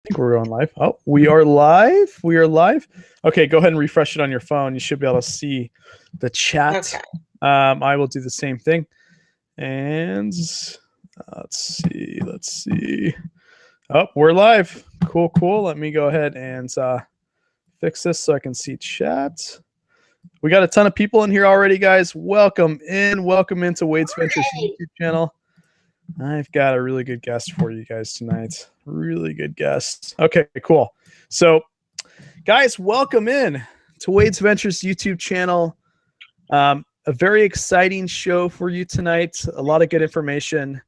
think we're going live. Oh, we are live. We are live. Okay, go ahead and refresh it on your phone. You should be able to see the chat. Okay. I will do the same thing. And let's see. Oh, we're live. Cool. Let me go ahead and fix this so I can see chat. We got a ton of people in here already, guys. Welcome into Wade's Ventures YouTube channel. I've got a really good guest for you guys tonight. Really good guest. Okay, cool. So, guys, welcome in to Wade's Ventures YouTube channel. A very exciting show for you tonight. A lot of good information.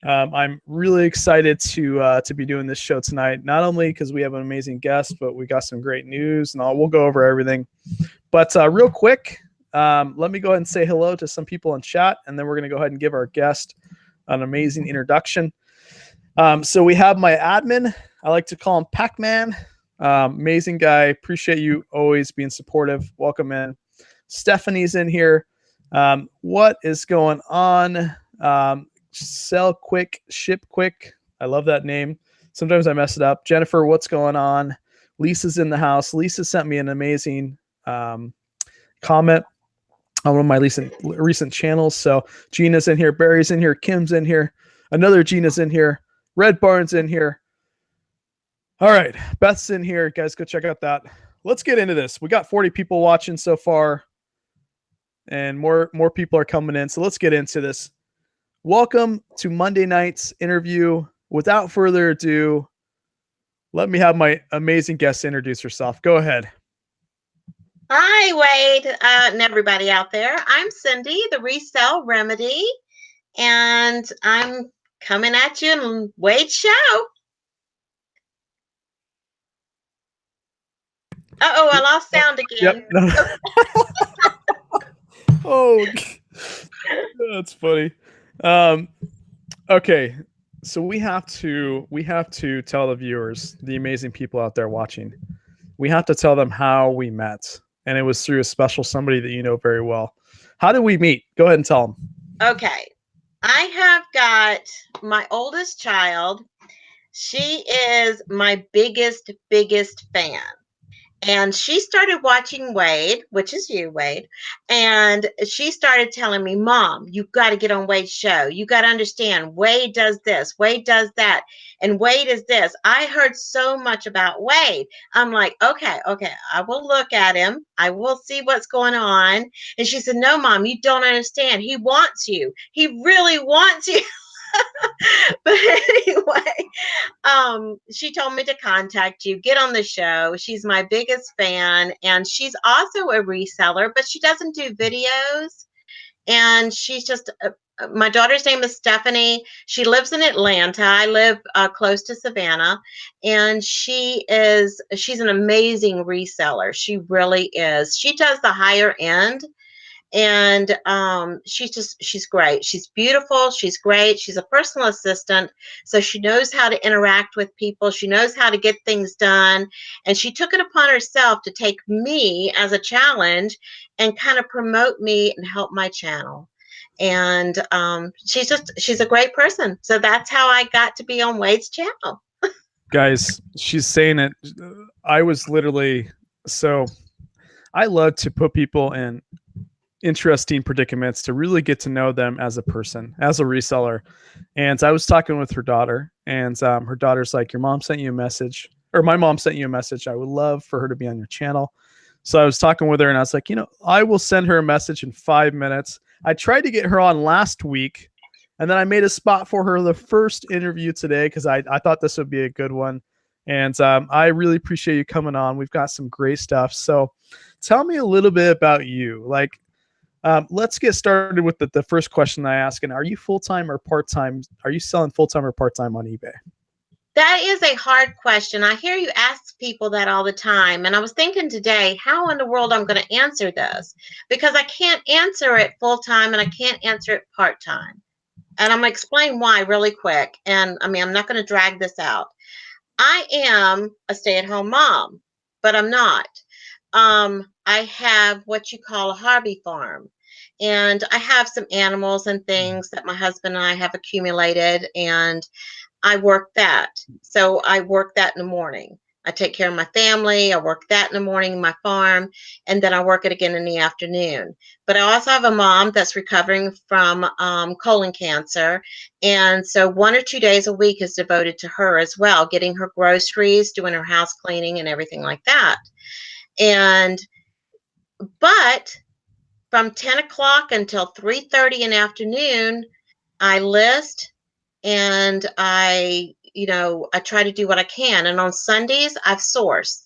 I'm really excited to be doing this show tonight. Not only because we have an amazing guest, but we got some great news, and we'll go over everything. But real quick, let me go ahead and say hello to some people in chat, and then we're going to go ahead and give our guest an amazing introduction. So we have my admin. I like to call him Pac-Man. Amazing guy. Appreciate you always being supportive. Welcome in. Stephanie's in here. What is going on? Sell quick, ship quick. I love that name. Sometimes I mess it up. Jennifer, what's going on? Lisa's in the house. Lisa sent me an amazing comment on one of my recent channels. So Gina's in here, Barry's in here, Kim's in here, another Gina's in here, Red Barn's in here. All right, Beth's in here. Guys, go check out that. Let's get into this. We got 40 people watching so far, and more people are coming in. So let's get into this. Welcome to Monday night's interview. Without further ado, let me have my amazing guest introduce herself. Go ahead. Hi, Wade, and everybody out there. I'm Cindy, the Resell Remedy, and I'm coming at you in Wade's show. Uh-oh, I lost sound again. Yep. Oh, that's funny. Okay, so we have to tell the viewers, the amazing people out there watching, we have to tell them how we met. And it was through a special somebody that you know very well. How did we meet? Go ahead and tell them. Okay. I have got my oldest child. She is my biggest fan. And she started watching Wade, which is you, Wade. And she started telling me, Mom, you've got to get on Wade's show. You got to understand, Wade does this, Wade does that, and Wade is this. I heard so much about Wade. I'm like, okay, I will look at him. I will see what's going on. And she said, no, Mom, you don't understand. He wants you. He really wants you. But anyway, she told me to contact you, get on the show. She's my biggest fan, and she's also a reseller, but she doesn't do videos. And she's just my daughter's name is Stephanie. She lives in Atlanta. I live close to Savannah, and she's an amazing reseller. She really is. She does the higher end. And she's great. She's beautiful. She's great. She's a personal assistant. So she knows how to interact with people. She knows how to get things done. And she took it upon herself to take me as a challenge and kind of promote me and help my channel. And she's a great person. So that's how I got to be on Wade's channel. Guys, she's saying it. I was literally, so I love to put people in interesting predicaments to really get to know them as a person, as a reseller. And I was talking with her daughter, and her daughter's like, your mom sent you a message, or my mom sent you a message. I would love for her to be on your channel. So I was talking with her, and I was like, I will send her a message in 5 minutes. I tried to get her on last week, and then I made a spot for her the first interview today because I thought this would be a good one. And I really appreciate you coming on. We've got some great stuff. So tell me a little bit about you. Like, let's get started with the first question I ask. And are you full-time or part-time? Are you selling full-time or part-time on eBay? That is a hard question. I hear you ask people that all the time. And I was thinking today, how in the world I'm going to answer this? Because I can't answer it full-time and I can't answer it part-time. And I'm going to explain why really quick. And I mean, I'm not going to drag this out. I am a stay-at-home mom, but I'm not. I have what you call a hobby farm. And I have some animals and things that my husband and I have accumulated. And I work that. So I work that in the morning. I take care of my family. I work that in the morning, my farm, and then I work it again in the afternoon. But I also have a mom that's recovering from colon cancer. And so 1 or 2 days a week is devoted to her as well, getting her groceries, doing her house cleaning, and everything like that. And, but from 10 o'clock until 3:30 in the afternoon, I list and I try to do what I can. And on Sundays, I've sourced.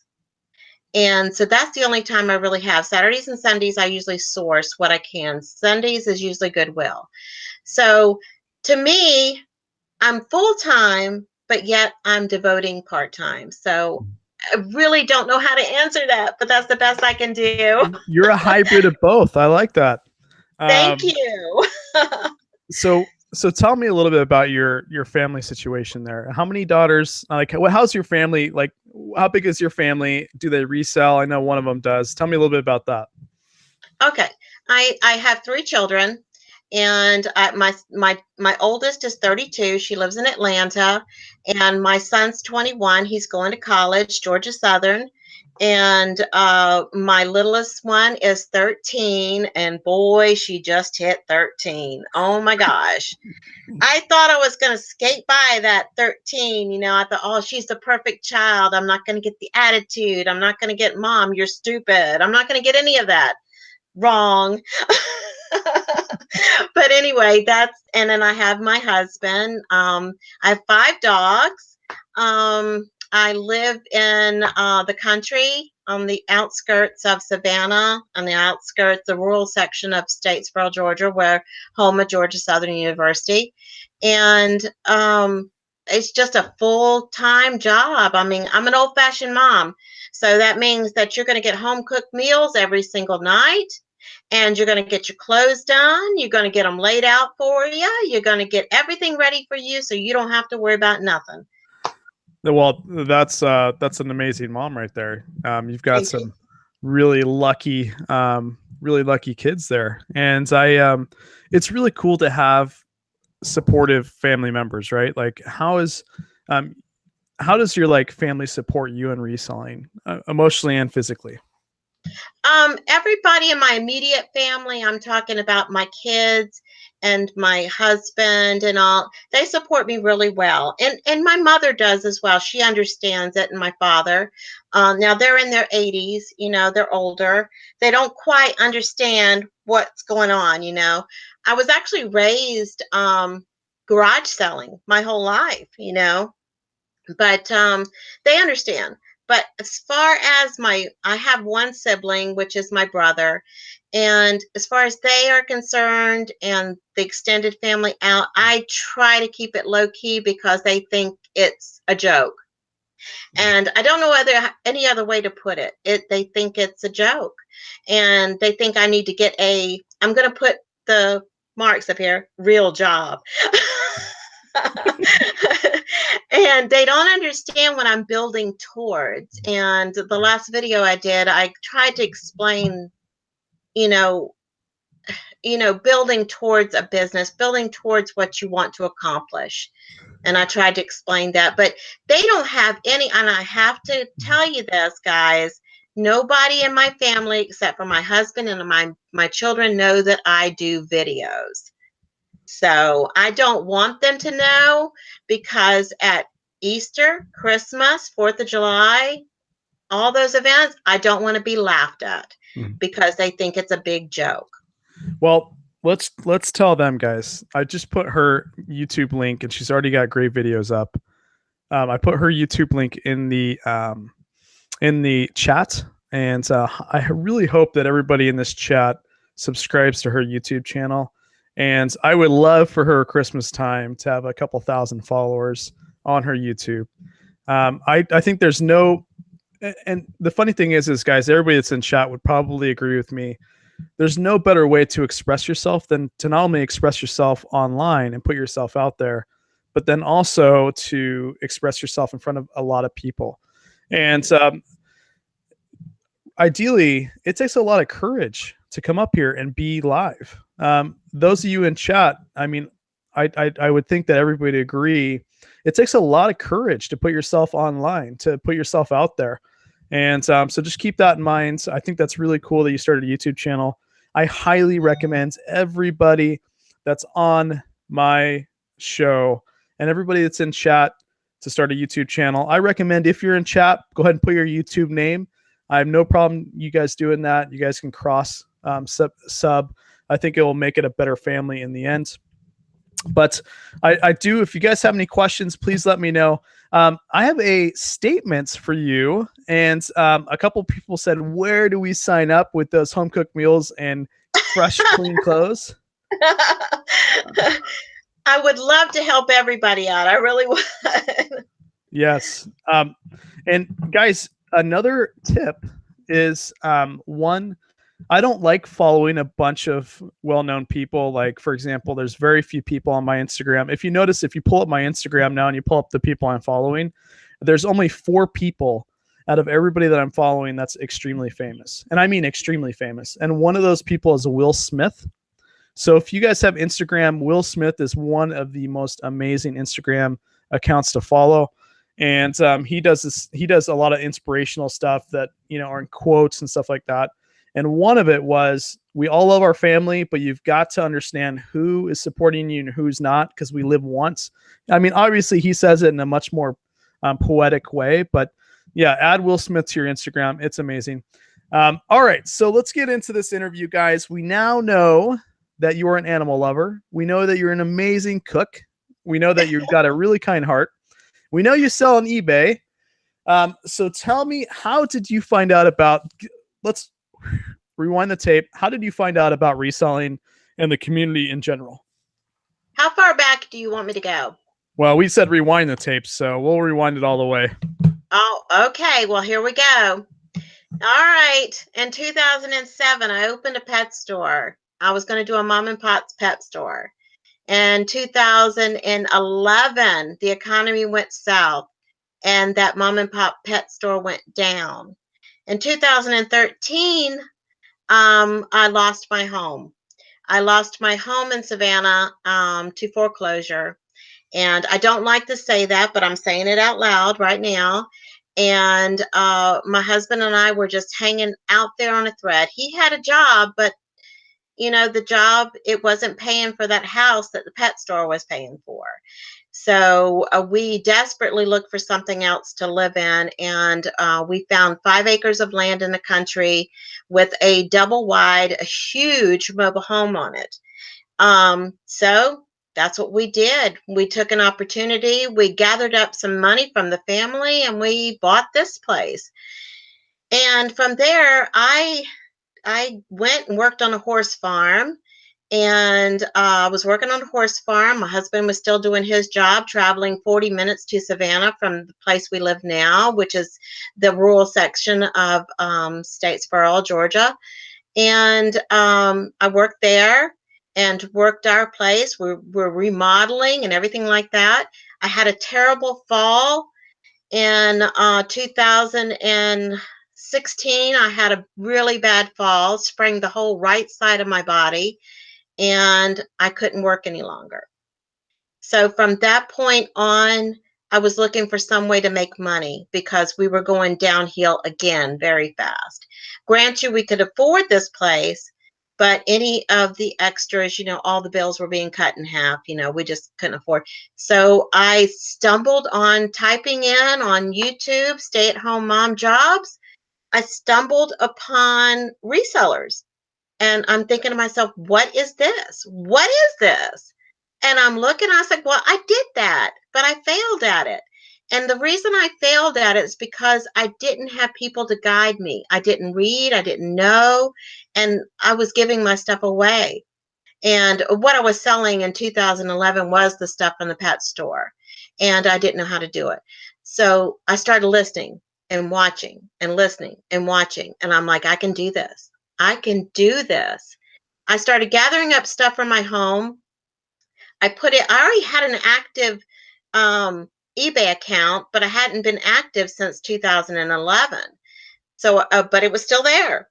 And so that's the only time I really have. Saturdays and Sundays, I usually source what I can. Sundays is usually Goodwill. So to me, I'm full time, but yet I'm devoting part time. So I really don't know how to answer that, but that's the best I can do. You're a hybrid of both. I like that. Thank you. So tell me a little bit about your family situation there. How many daughters? Like, how's your family? Like, how big is your family? Do they resell? I know one of them does. Tell me a little bit about that. Okay, I have 3 children, and my oldest is 32. She lives in Atlanta, and my son's 21. He's going to college, Georgia Southern, and my littlest one is 13, and boy, she just hit 13. Oh my gosh. I thought I was going to skate by that 13. I thought, oh, she's the perfect child. I'm not going to get the attitude. I'm not going to get, Mom, you're stupid. I'm not going to get any of that. Wrong. But anyway, and then I have my husband. I have 5 dogs. I live in the country on the outskirts of Savannah, on the outskirts, the rural section of Statesboro, Georgia, where home of Georgia Southern University. And it's just a full-time job. I mean, I'm an old-fashioned mom. So that means that you're going to get home-cooked meals every single night. And you're going to get your clothes done. You're going to get them laid out for you. You're going to get everything ready for you so you don't have to worry about nothing. Well, that's an amazing mom right there. You've got Thank you. some really lucky kids there, and it's really cool to have supportive family members, right? Like, how does your like family support you in reselling, emotionally and physically? Everybody in my immediate family, I'm talking about my kids and my husband and all, they support me really well. And my mother does as well. She understands it, and my father. Now they're in their 80s, they're older. They don't quite understand what's going on, I was actually raised garage selling my whole life, but they understand. But as far as I have one sibling, which is my brother, and as far as they are concerned and the extended family out, I try to keep it low key because they think it's a joke. And I don't know any other way to put it. They think it's a joke, and they think I need to get I'm going to put the marks up here, real job. And they don't understand what I'm building towards. And the last video I did, I tried to explain, building towards a business, building towards what you want to accomplish. And I tried to explain that, but they don't have any, and I have to tell you this, guys, nobody in my family except for my husband and my children know that I do videos. So I don't want them to know, because at Easter, Christmas, 4th of July, all those events, I don't want to be laughed at because they think it's a big joke. Well, let's tell them, guys. I just put her YouTube link, and she's already got great videos up. I put her YouTube link in the chat, and I really hope that everybody in this chat subscribes to her YouTube channel. And I would love for her Christmas time to have a couple thousand followers on her YouTube. I think there's no, and the funny thing is guys, everybody that's in chat would probably agree with me. There's no better way to express yourself than to not only express yourself online and put yourself out there, but then also to express yourself in front of a lot of people. And ideally, it takes a lot of courage to come up here and be live. Those of you in chat, I mean, I would think that everybody would agree it takes a lot of courage to put yourself online, to put yourself out there. And so just keep that in mind. I think that's really cool that you started a YouTube channel. I highly recommend everybody that's on my show and everybody that's in chat to start a YouTube channel. I recommend, if you're in chat, go ahead and put your YouTube name. I have no problem you guys doing that. You guys can cross sub. I think it will make it a better family in the end. But I do, if you guys have any questions, please let me know. I have a statement for you. And a couple people said, where do we sign up with those home cooked meals and fresh, clean clothes? I would love to help everybody out. I really would. Yes. And guys, another tip is one, I don't like following a bunch of well-known people. Like, for example, there's very few people on my Instagram. If you notice, if you pull up my Instagram now and you pull up the people I'm following, there's only 4 people out of everybody that I'm following that's extremely famous. And I mean extremely famous. And one of those people is Will Smith. So if you guys have Instagram, Will Smith is one of the most amazing Instagram accounts to follow. And he does a lot of inspirational stuff that, are in quotes and stuff like that. And one of it was, we all love our family, but you've got to understand who is supporting you and who's not, because we live once. I mean, obviously he says it in a much more poetic way, but yeah, add Will Smith to your Instagram. It's amazing. All right, so let's get into this interview, guys. We now know that you are an animal lover. We know that you're an amazing cook. We know that you've got a really kind heart. We know you sell on eBay. So tell me, how did you find out about, let's rewind the tape. How did you find out about reselling and the community in general? How far back do you want me to go? Well, we said rewind the tape, so we'll rewind it all the way. Oh, okay. Well, here we go. All right. In 2007, I opened a pet store. I was going to do a mom and pop's pet store. In 2011, the economy went south and that mom and pop pet store went down. In 2013, I lost my home. I lost my home in Savannah to foreclosure. And I don't like to say that, but I'm saying it out loud right now. And my husband and I were just hanging out there on a thread. He had a job, but the job, it wasn't paying for that house that the pet store was paying for. So we desperately looked for something else to live in, and we found 5 acres of land in the country with a double wide, a huge mobile home on it. So that's what we did. We took an opportunity. We gathered up some money from the family, and we bought this place. And from there, I went and worked on a horse farm, and I was working on a horse farm. My husband was still doing his job, traveling 40 minutes to Savannah from the place we live now, which is the rural section of Statesboro, Georgia. And I worked there and worked our place. We're remodeling and everything like that. I had a terrible fall in 2016. I had a really bad fall, sprained the whole right side of my body, and I couldn't work any longer. So from that point on, I was looking for some way to make money because we were going downhill again very fast. Grant you, we could afford this place, but any of the extras, all the bills were being cut in half. We just couldn't afford. So I stumbled on typing in on YouTube, stay-at-home mom jobs. I stumbled upon resellers. And I'm thinking to myself, what is this? What is this? And I'm looking, I was like, well, I did that, but I failed at it. And the reason I failed at it is because I didn't have people to guide me. I didn't read, I didn't know, and I was giving my stuff away. And what I was selling in 2011 was the stuff in the pet store, and I didn't know how to do it. So I started listening and watching and listening and watching, and I'm like, I can do this. I can do this. I started gathering up stuff from my home. I already had an active eBay account, but I hadn't been active since 2011. So, but it was still there.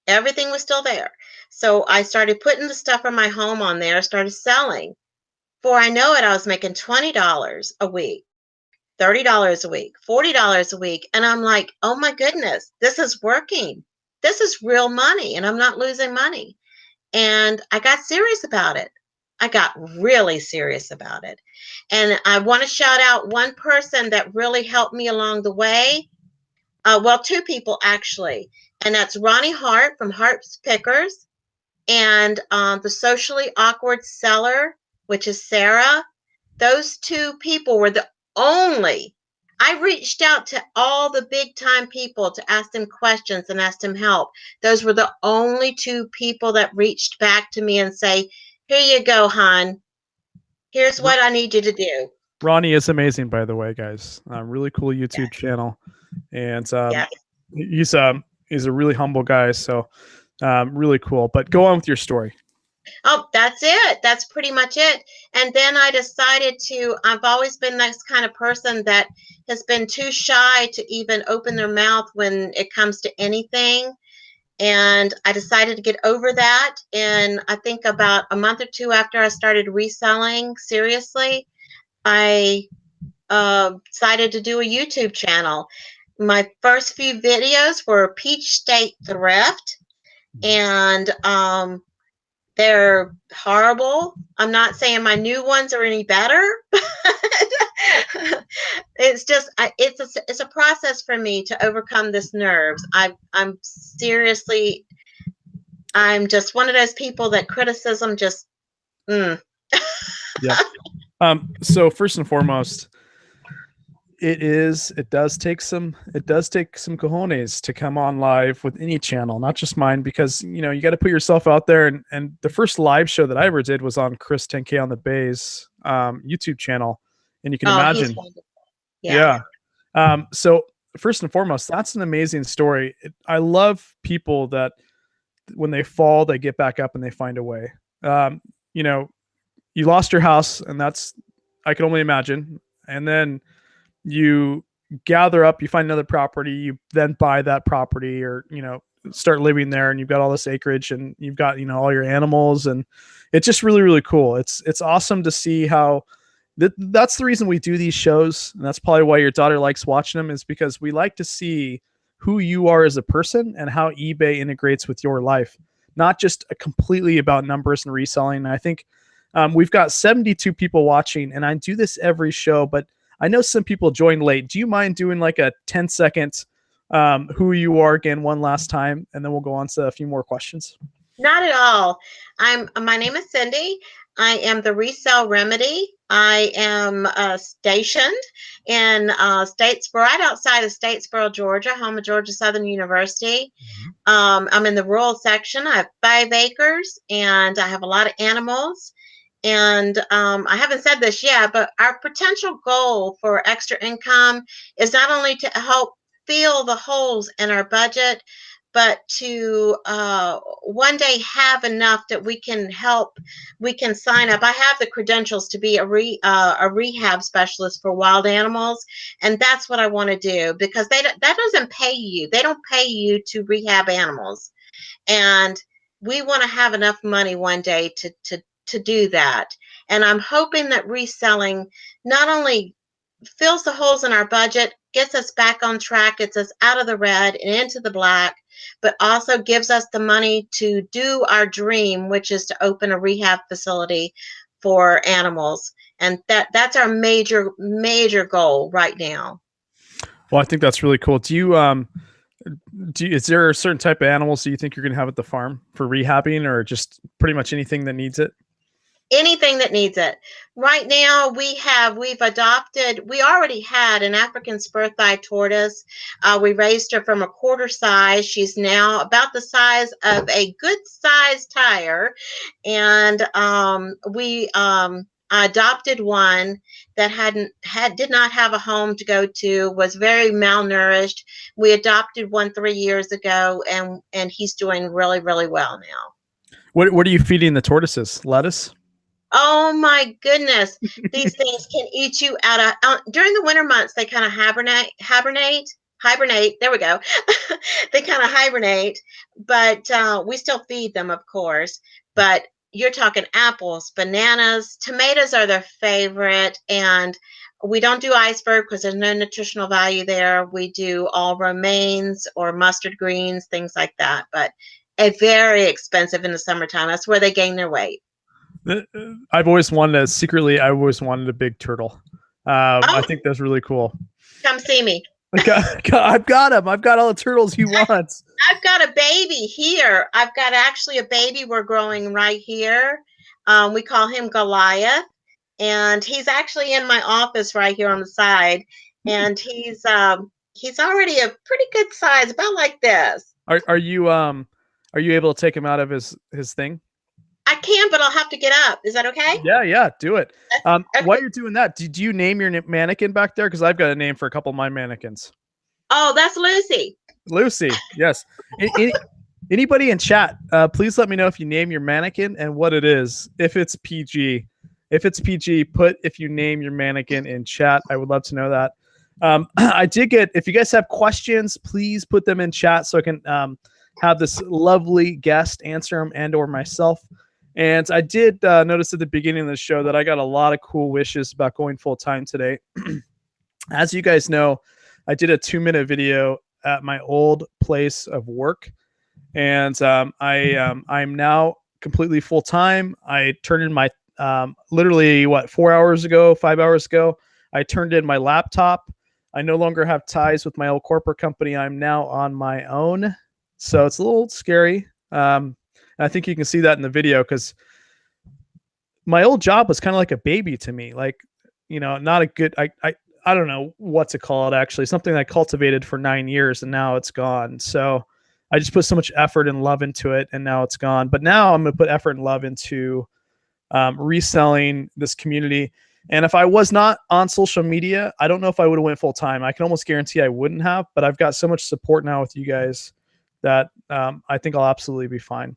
Everything was still there. So I started putting the stuff from my home on there, started selling. Before I know it, I was making $20 a week. $30 a week, $40 a week. And I'm like, oh my goodness, this is working. This is real money and I'm not losing money. And I got serious about it. I got really serious about it. And I want to shout out one person that really helped me along the way. Well, two people actually. And that's Ronnie Hart from Hart's Pickers and the socially awkward seller, which is Sarah. Those two people were the only. I reached out to all the big time people to ask them questions and ask them help. Those were the only two people that reached back to me and say, here you go, hon. Here's what I need you to do. Ronnie is amazing, by the way, guys. Really cool YouTube channel. And he's a really humble guy. So really cool. But go on with your story. Oh, that's it. That's pretty much it. And then I decided I've always been this kind of person that has been too shy to even open their mouth when it comes to anything. And I decided to get over that. And I think about a month or two after I started reselling seriously, I decided to do a YouTube channel. My first few videos were Peach State Thrift. And they're horrible. I'm not saying my new ones are any better. It's just it's a process for me to overcome this nerves. I'm seriously, I'm just one of those people that criticism just Yeah. So first and foremost, it does take some cojones to come on live with any channel, not just mine, because you got to put yourself out there. And the first live show that I ever did was on Chris 10K on the Bay's YouTube channel, and you can imagine. Yeah. So first and foremost, that's an amazing story. I love people that when they fall, they get back up and they find a way. You lost your house, and I can only imagine. And then you gather up, you find another property, you then buy that property, or start living there, and you've got all this acreage, and you've got all your animals, and it's just really, really cool. It's awesome to see how that's the reason we do these shows, and that's probably why your daughter likes watching them, is because we like to see who you are as a person and how eBay integrates with your life, not just completely about numbers and reselling. And I think we've got 72 people watching, and I do this every show, but I know some people join late. Do you mind doing like a 10-second who you are again one last time, and then we'll go on to a few more questions? Not at all. My name is Cindy. I am the Resell Remedy. I am stationed in Statesboro, right outside of Statesboro, Georgia, home of Georgia Southern University. I'm in the rural section. I have 5 acres, and I have a lot of animals. And I haven't said this yet, but our potential goal for extra income is not only to help fill the holes in our budget, but to one day have enough that we can sign up. I have the credentials to be a rehab specialist for wild animals, and that's what I want to do, because that doesn't pay you. They don't pay you to rehab animals, and we want to have enough money one day to do that. And I'm hoping that reselling not only fills the holes in our budget, gets us back on track, gets us out of the red and into the black, but also gives us the money to do our dream, which is to open a rehab facility for animals. And that's our major goal right now. Well, I think that's really cool. Is there a certain type of animals that you think you're going to have at the farm for rehabbing, or just pretty much anything that needs it? Anything that needs it. Right now, we already had an African spur thigh tortoise. We raised her from a quarter size. She's now about the size of a good sized tire. And we adopted one that did not have a home to go to, was very malnourished. We adopted one 3 years ago, and he's doing really, really well now. What are you feeding the tortoises? Lettuce? Oh my goodness. These things can eat you out of, during the winter months, they kind of hibernate. There we go. They kind of hibernate, but we still feed them, of course. But you're talking apples, bananas, tomatoes are their favorite. And We don't do iceberg because there's no nutritional value there. We do all romaines or mustard greens, things like that. But it's very expensive in the summertime. That's where they gain their weight. I've always wanted I always wanted a big turtle. I think that's really cool. Come see me. I've got them. I've got all the turtles you want. I've got a baby here. I've got actually a baby we're growing right here. We call him Goliath. And he's actually in my office right here on the side. And he's already a pretty good size, about like this. Are you able to take him out of his thing? I can, but I'll have to get up. Is that okay? Yeah, do it. Okay. While you're doing that, did you name your mannequin back there? Because I've got a name for a couple of my mannequins. Oh, that's Lucy. Lucy, yes. Anybody in chat, please let me know if you name your mannequin and what it is. If it's PG. If it's PG, put if you name your mannequin in chat. I would love to know that. I did get, if you guys have questions, please put them in chat so I can have this lovely guest answer them and or myself. And I did notice at the beginning of the show that I got a lot of cool wishes about going full-time today. As you guys know, I did a 2-minute video at my old place of work. And I'm now completely full-time. I turned in my literally 5 hours ago, I turned in my laptop. I no longer have ties with my old corporate company. I'm now on my own. So it's a little scary. I think you can see that in the video because my old job was kind of like a baby to me. Like, not a good, I don't know what to call it actually. Something I cultivated for 9 years and now it's gone. So I just put so much effort and love into it and now it's gone. But now I'm going to put effort and love into reselling this community. And if I was not on social media, I don't know if I would have went full time. I can almost guarantee I wouldn't have, but I've got so much support now with you guys that I think I'll absolutely be fine.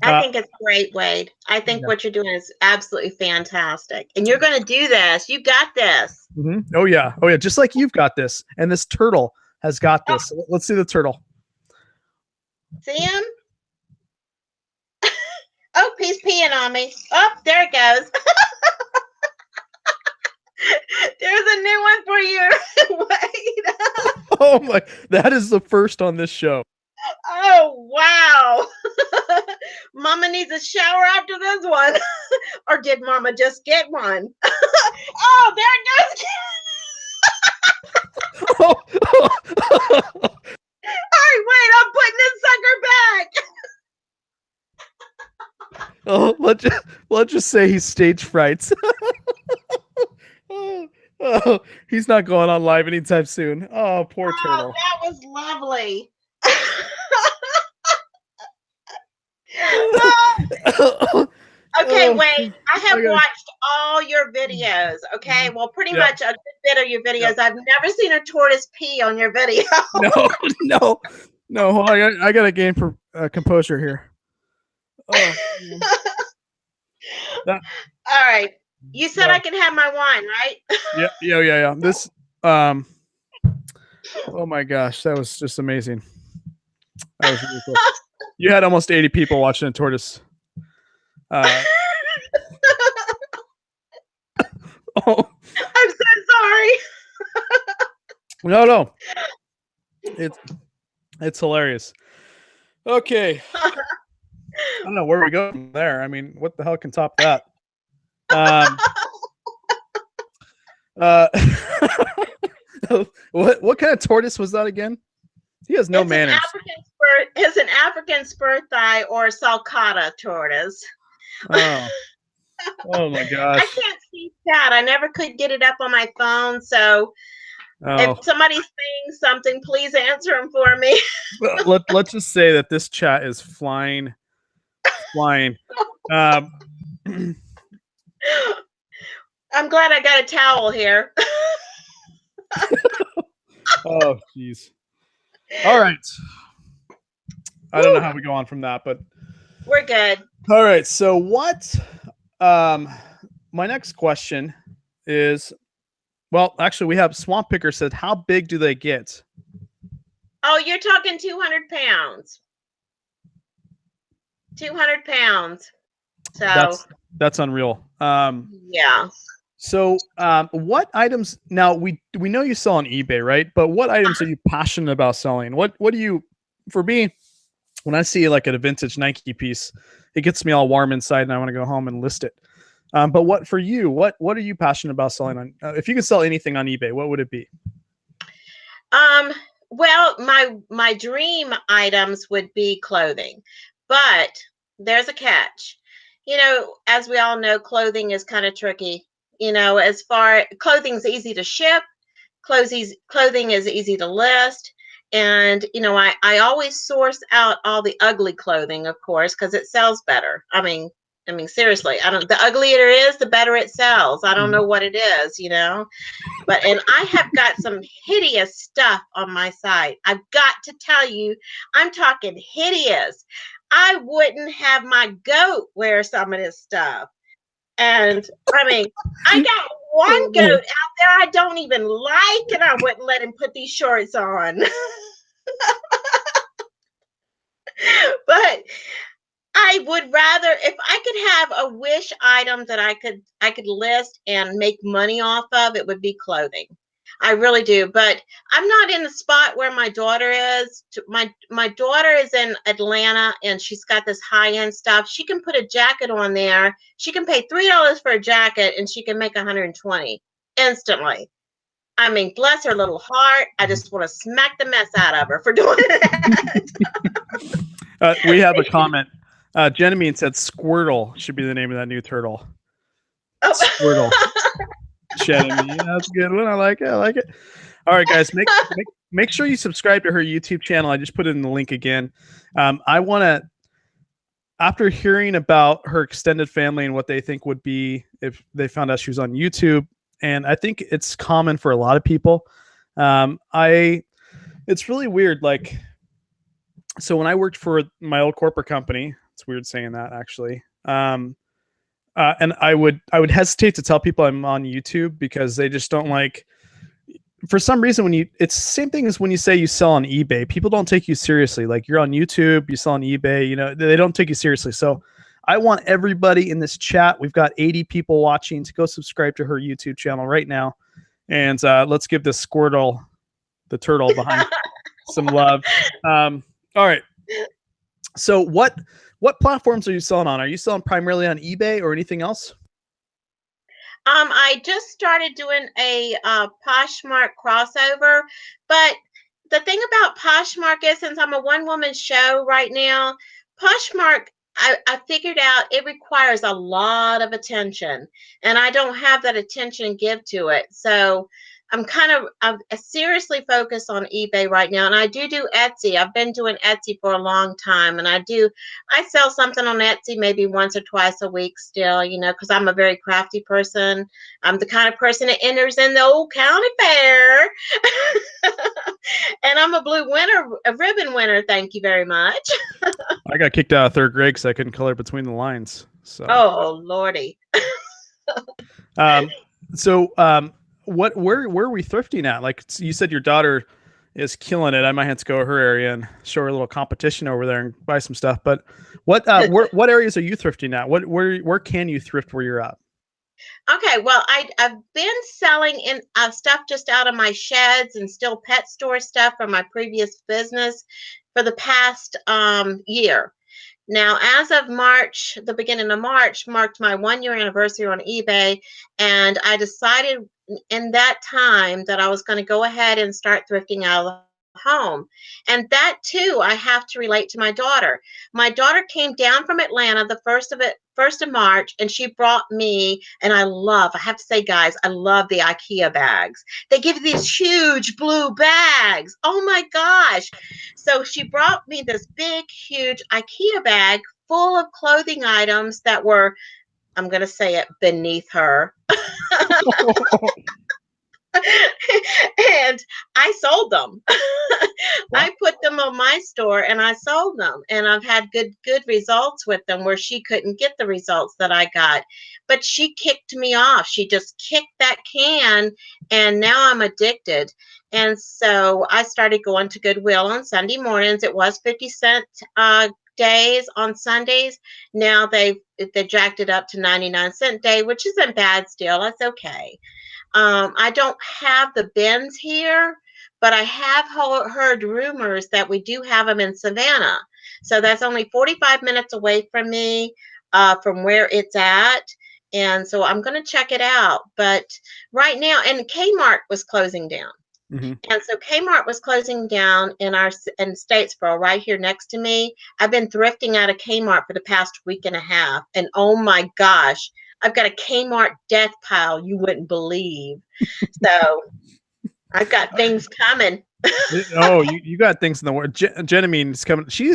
I think it's great, Wade. I think what you're doing is absolutely fantastic. And you're going to do this. You got this. Mm-hmm. Oh, yeah. Just like you've got this. And this turtle has got this. Oh. Let's see the turtle. See him? Oh, he's peeing on me. Oh, there it goes. There's a new one for you. Wait. Oh my, that is the first on this show. Oh, wow. Mama needs a shower after this one. Or did Mama just get one? Oh, there it goes. Oh. Hey, wait, I'm putting this sucker back. Oh, let's just say he's stage frights. Oh, he's not going on live anytime soon. Oh, poor turtle. That was lovely. Okay, Wade, I have watched all your videos. Okay, well, pretty much a good bit of your videos. I've never seen a tortoise pee on your video. No. Hold on, I gotta gain composure here. Oh. All right. You said I can have my wine, right? Yeah. This, oh my gosh, that was just amazing. That was really cool. You had almost 80 people watching a tortoise. Oh, I'm so sorry. No. It's hilarious. Okay. I don't know where we go from there. I mean, what the hell can top that? What kind of tortoise was that again? He has no manners. It's an African spur thigh or sulcata tortoise. Oh my gosh. I can't see that. I never could get it up on my phone. So if somebody's saying something, please answer them for me. Let's just say that this chat is flying. I'm glad I got a towel here. Oh, jeez. All right. I don't know how we go on from that, but we're good. All right. So what? My next question is, well, actually, we have Swamp Picker said, how big do they get? Oh, you're talking 200 pounds. 200 pounds. So that's unreal. Yeah. So, what items now we know you sell on eBay, right? But what items are you passionate about selling? What do you, for me, when I see like a vintage Nike piece, it gets me all warm inside and I want to go home and list it. But what for you, what are you passionate about selling on, if you could sell anything on eBay, what would it be? Um, well, my dream items would be clothing, but there's a catch. You know, as we all know, clothing is kind of tricky. You know, as far clothing's easy to ship, clothing is easy to list, and you know, I always source out all the ugly clothing, of course, because it sells better. I mean, seriously, I don't. The uglier it is, the better it sells. I don't Mhm. know what it is, you know. But and I have got some hideous stuff on my site. I've got to tell you, I'm talking hideous. I wouldn't have my goat wear some of this stuff. And I mean, I got one goat out there I don't even like, and I wouldn't let him put these shorts on. But I would rather, if I could have a wish item that I could list and make money off of, it would be clothing. I really do, but I'm not in the spot where my daughter is. My daughter is in Atlanta and she's got this high-end stuff. She can put a jacket on there. She can pay $3 for a jacket and she can make 120 instantly. I mean, bless her little heart. I just want to smack the mess out of her for doing that. We have a comment. Genevieve said Squirtle should be the name of that new turtle. Squirtle. Genevieve, that's a good one. I like it. I like it. All right, guys, make sure you subscribe to her YouTube channel. I just put it in the link again. I want to, after hearing about her extended family and what they think would be if they found out she was on YouTube, and I think it's common for a lot of people. It's really weird. Like, so when I worked for my old corporate company, it's weird saying that actually. And I would hesitate to tell people I'm on YouTube because they just don't like, for some reason, when it's the same thing as when you say you sell on eBay, people don't take you seriously. Like, you're on YouTube, you sell on eBay, you know, they don't take you seriously. So I want everybody in this chat, we've got 80 people watching, to go subscribe to her YouTube channel right now. And let's give this Squirtle, the turtle behind, some love. All right. So what platforms are you selling on? Are you selling primarily on eBay or anything else? I just started doing a Poshmark crossover, but the thing about Poshmark is, since I'm a one-woman show right now, Poshmark, I figured out it requires a lot of attention, and I don't have that attention to give to it. So I'm seriously focused on eBay right now, and I do Etsy. I've been doing Etsy for a long time, and I sell something on Etsy maybe once or twice a week still, you know, because I'm a very crafty person. I'm the kind of person that enters in the old county fair, and I'm a ribbon winner. Thank you very much. I got kicked out of third grade because I couldn't color between the lines. So, Oh Lordy. um, where are we thrifting at? Like you said, your daughter is killing it. I might have to go to her area and show her a little competition over there and buy some stuff. But what areas are you thrifting at? Where can you thrift where you're at? Okay, well, I've been selling in stuff just out of my sheds and still pet store stuff from my previous business for the past year. Now, as of March, the beginning of March marked my 1 year anniversary on eBay, and I decided in that time that I was going to go ahead and start thrifting out of the home. And that too, I have to relate to my daughter. My daughter came down from Atlanta the first of March, and she brought me, and I have to say, guys, I love the IKEA bags. They give you these huge blue bags. Oh my gosh. So she brought me this big, huge IKEA bag full of clothing items that were, I'm going to say it, beneath her. And I sold them. I put them on my store and I sold them, and I've had good results with them where she couldn't get the results that I got. But she kicked me off. She just kicked that can, and now I'm addicted. And so I started going to Goodwill on Sunday mornings. It was 50 cent days on Sundays. Now they jacked it up to 99-cent day, which isn't bad still. That's okay. I don't have the bins here, but I have heard rumors that we do have them in Savannah. So that's only 45 minutes away from me, from where it's at. And so I'm going to check it out. But right now, and Kmart was closing down. Mm-hmm. And so Kmart was closing down in Statesboro, right here next to me. I've been thrifting out of Kmart for the past week and a half. And oh my gosh, I've got a Kmart death pile you wouldn't believe. So I've got things coming. Oh, you got things in the world. Jenamine is coming. She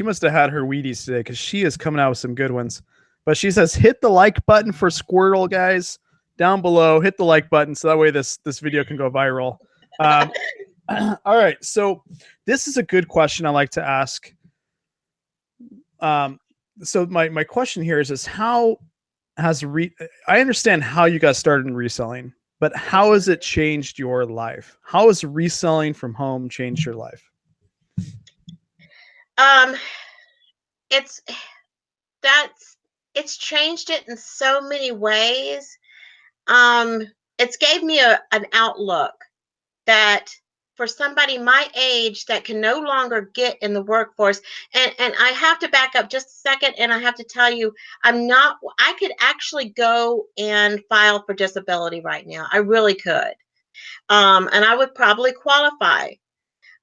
must have had her Wheaties today, because she is coming out with some good ones. But she says, hit the like button for Squirtle, guys. Down below, hit the like button so that way this video can go viral. All right, so this is a good question I like to ask. So my question here is how has I understand how you got started in reselling, but how has it changed your life? How has reselling from home changed your life? It's changed it in so many ways. It's gave me an outlook that for somebody my age that can no longer get in the workforce, and I have to back up just a second, and I have to tell you, I could actually go and file for disability right now. I really could. And I would probably qualify.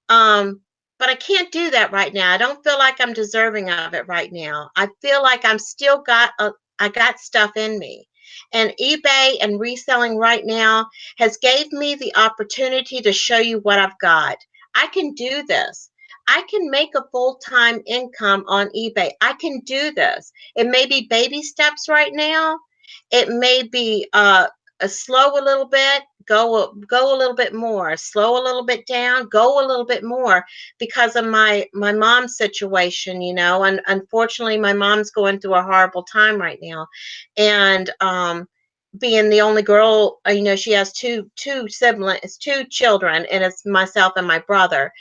But I can't do that right now. I don't feel like I'm deserving of it right now. I feel like I got stuff in me. And eBay and reselling right now has gave me the opportunity to show you what I've got. I can do this. I can make a full-time income on eBay. I can do this. It may be baby steps right now. It may be slow a little bit, go a little bit more, slow a little bit down, go a little bit more, because of my mom's situation, and unfortunately my mom's going through a horrible time right now. And being the only girl, she has two siblings, two children, and it's myself and my brother.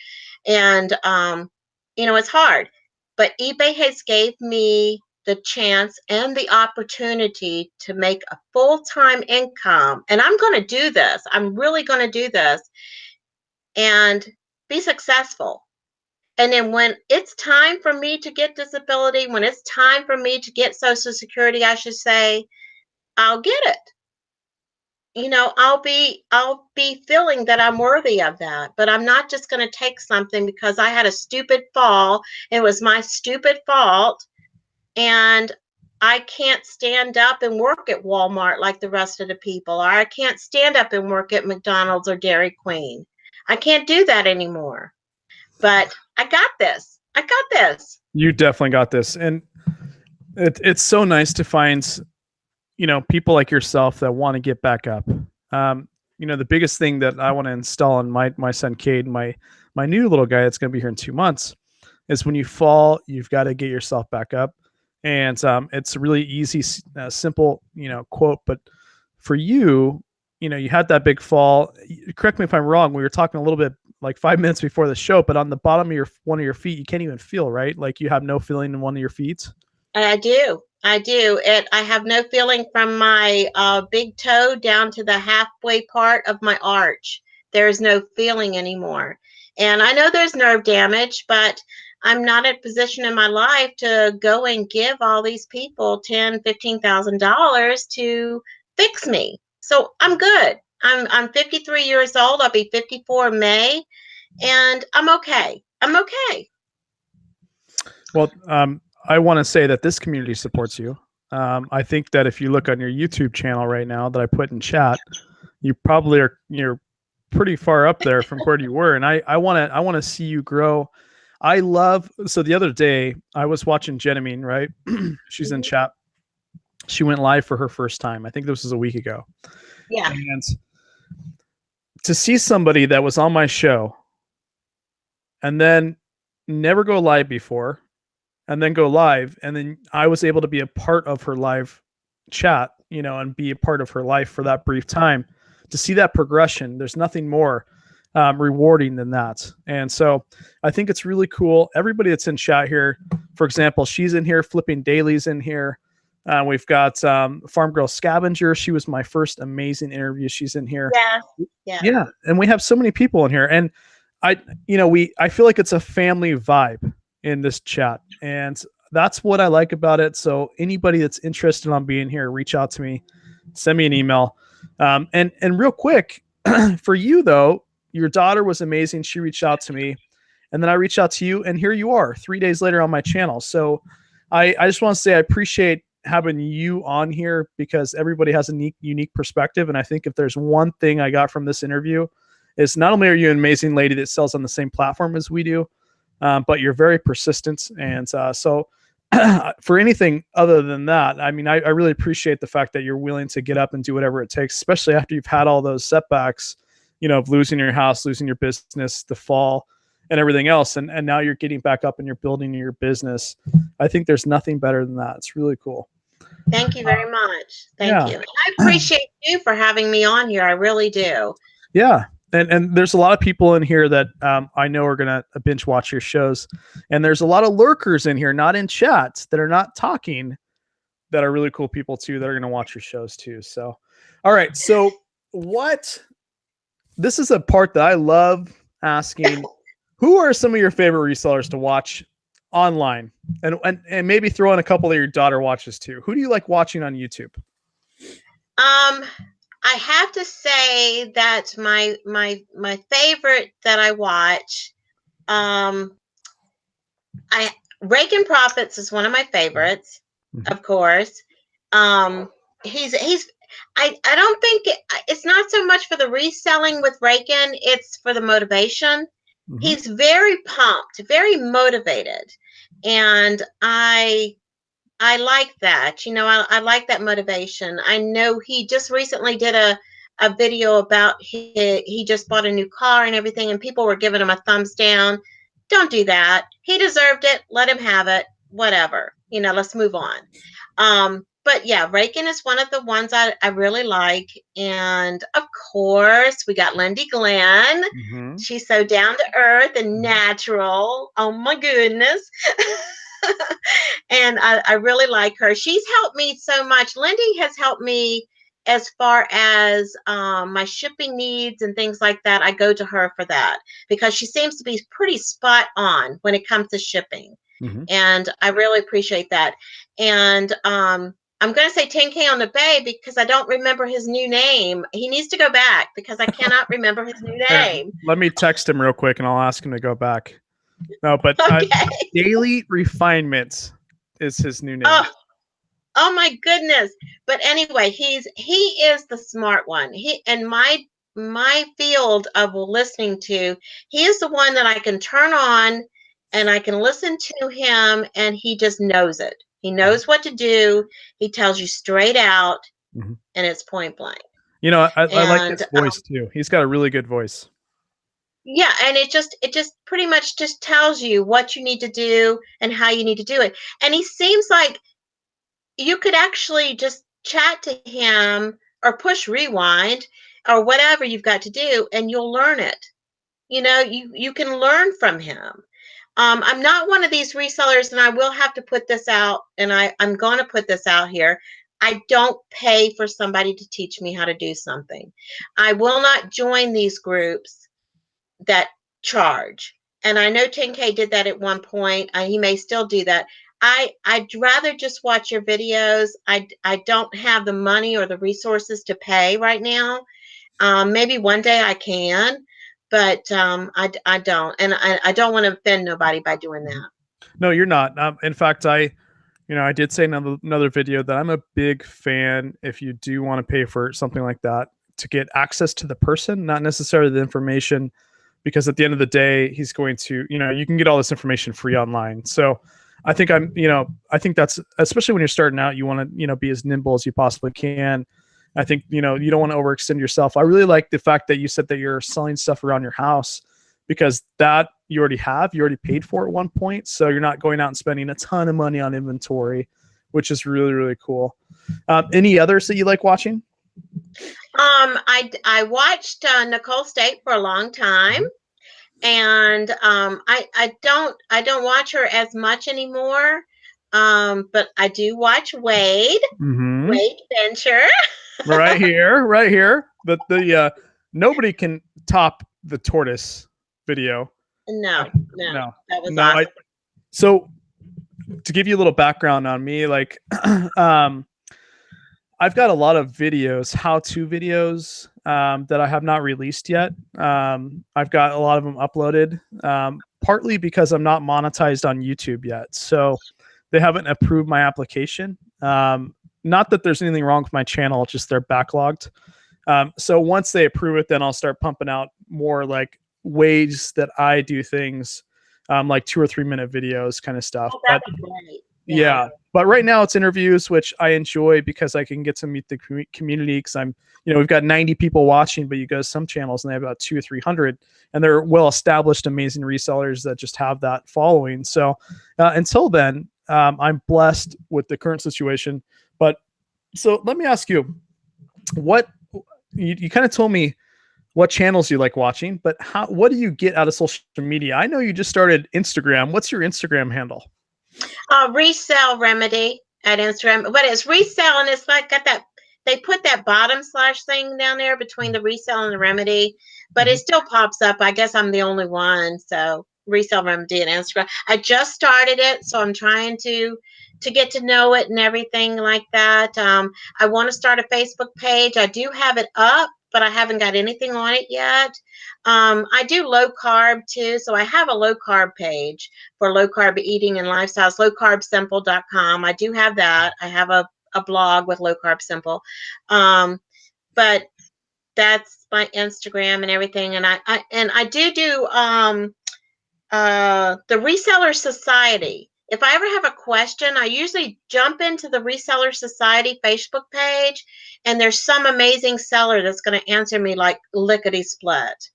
And it's hard, but eBay has gave me the chance and the opportunity to make a full-time income. And I'm going to do this. I'm really going to do this and be successful. And then when it's time for me to get disability, when it's time for me to get Social Security, I should say, I'll get it. I'll be feeling that I'm worthy of that. But I'm not just going to take something because I had a stupid fall. It was my stupid fault. And I can't stand up and work at Walmart like the rest of the people, or I can't stand up and work at McDonald's or Dairy Queen. I can't do that anymore. But I got this. I got this. You definitely got this. And it's so nice to find, people like yourself that want to get back up. The biggest thing that I want to install in my son, Cade, my new little guy that's going to be here in 2 months, is when you fall, you've got to get yourself back up. And it's a really easy, simple, quote. But for you, you had that big fall. Correct me if I'm wrong. We were talking a little bit like 5 minutes before the show, but on the bottom of one of your feet, you can't even feel, right? Like you have no feeling in one of your feet. I do. I have no feeling from my big toe down to the halfway part of my arch. There's no feeling anymore. And I know there's nerve damage, but I'm not in a position in my life to go and give all these people $10,000, $15,000 to fix me. So I'm good. I'm 53 years old. I'll be 54 in May, and I'm okay. I'm okay. Well, I want to say that this community supports you. I think that if you look on your YouTube channel right now that I put in chat, you probably you're pretty far up there from where you were, and I want to see you grow. So the other day I was watching Jenamine, right? She's in chat. She went live for her first time. I think this was a week ago. Yeah. And to see somebody that was on my show and then never go live before and then go live, and then I was able to be a part of her live chat, and be a part of her life for that brief time, to see that progression, there's nothing more. rewarding than that. And so I think it's really cool. Everybody that's in chat here, for example, she's in here, Flipping Dailies in here. We've got Farm Girl Scavenger. She was my first amazing interview. She's in here. Yeah. And we have so many people in here. And I feel like it's a family vibe in this chat. And that's what I like about it. So anybody that's interested on being here, reach out to me, send me an email. And real quick, for you though, your daughter was amazing. She reached out to me, and then I reached out to you, and here you are 3 days later on my channel. So I just want to say I appreciate having you on here, because everybody has a unique perspective. And I think if there's one thing I got from this interview, is not only are you an amazing lady that sells on the same platform as we do, but you're very persistent. And so for anything other than that, I mean, I really appreciate the fact that you're willing to get up and do whatever it takes, especially after you've had all those setbacks, of losing your house, losing your business, the fall, and everything else. And now you're getting back up and you're building your business. I think there's nothing better than that. It's really cool. Thank you very much. Thank you. And I appreciate you for having me on here. I really do. Yeah. And there's a lot of people in here that I know are going to binge watch your shows. And there's a lot of lurkers in here, not in chats, that are not talking, that are really cool people too, that are going to watch your shows too. So, all right. So this is a part that I love asking. Who are some of your favorite resellers to watch online? And maybe throw in a couple that your daughter watches too. Who do you like watching on YouTube? I have to say that my favorite that I watch, Reagan Profits is one of my favorites, of course. I don't think it's not so much for the reselling with Reagan, it's for the motivation. He's very pumped, very motivated. And I like that. I like that motivation. I know he just recently did a video about he just bought a new car and everything, and people were giving him a thumbs down. Don't do that. He deserved it. Let him have it. Whatever. Let's move on. But yeah, Reagan is one of the ones I really like. And of course, we got Lindy Glenn. She's so down to earth and natural. Oh my goodness. And I really like her. She's helped me so much. Lindy has helped me as far as my shipping needs and things like that. I go to her for that because she seems to be pretty spot on when it comes to shipping. And I really appreciate that. And I'm going to say 10K on the Bay because I don't remember his new name. He needs to go back because I cannot remember his new name. Let me text him real quick and I'll ask him to go back. No, but okay. Daily Refinements is his new name. Oh my goodness. But anyway, he is the smart one. He and my field of listening to, he is the one that I can turn on and I can listen to him and he just knows it. He knows what to do. He tells you straight out and it's point blank. I like his voice too. He's got a really good voice. Yeah, and it just pretty much just tells you what you need to do and how you need to do it. And he seems like you could actually just chat to him or push rewind or whatever you've got to do and you'll learn it. You can learn from him. I'm not one of these resellers, and I will have to put this out, and I'm going to put this out here. I don't pay for somebody to teach me how to do something. I will not join these groups that charge. And I know 10K did that at one point. He may still do that. I'd rather just watch your videos. I don't have the money or the resources to pay right now. Maybe one day I can. But I don't, and I don't want to offend nobody by doing that. No, you're not. In fact, I did say in another video that I'm a big fan if you do want to pay for something like that to get access to the person, not necessarily the information, because at the end of the day, he's going to, you can get all this information free online. So I think I think that's, especially when you're starting out, you want to, be as nimble as you possibly can. I think, you don't want to overextend yourself. I really like the fact that you said that you're selling stuff around your house, because that you already paid for at one point. So you're not going out and spending a ton of money on inventory, which is really, really cool. Any others that you like watching? I watched Nicole State for a long time, and I don't watch her as much anymore. But I do watch Wade Mm-hmm. Wade Venture. Right here, right here. The nobody can top the tortoise video. No, No, that was no. awesome. So to give you a little background on me, like, I've got a lot of videos, how-to videos, that I have not released yet. I've got a lot of them uploaded, partly because I'm not monetized on YouTube yet, so they haven't approved my application. Not that there's anything wrong with my channel, just they're backlogged. So once they approve it, then I'll start pumping out more like ways that I do things, like 2 or 3 minute videos kind of stuff. Oh, But that'd be great. yeah, but right now it's interviews, which I enjoy because I can get to meet the community. Because we've got 90 people watching, but you go to some channels and they have about 200 or 300, and they're well established, amazing resellers that just have that following. So until then, I'm blessed with the current situation. But so let me ask you, what you kind of told me what channels you like watching, but what do you get out of social media? I know you just started Instagram. What's your Instagram handle? Resell Remedy at Instagram, but it's resell, and it's like got that, they put that bottom slash thing down there between the resell and the remedy, but it still pops up. I guess I'm the only one. So Resell Remedy at Instagram. I just started it, so I'm trying to get to know it and everything like that. I want to start a Facebook page. I do have it up, but I haven't got anything on it yet. I do low carb too, so I have a low carb page for low carb eating and lifestyles, lowcarbsimple.com. I do have that. I have a blog with Low Carb Simple. But that's my Instagram and everything. And I do the Reseller Society. If I ever have a question, I usually jump into the Reseller Society Facebook page, and there's some amazing seller that's going to answer me like lickety split.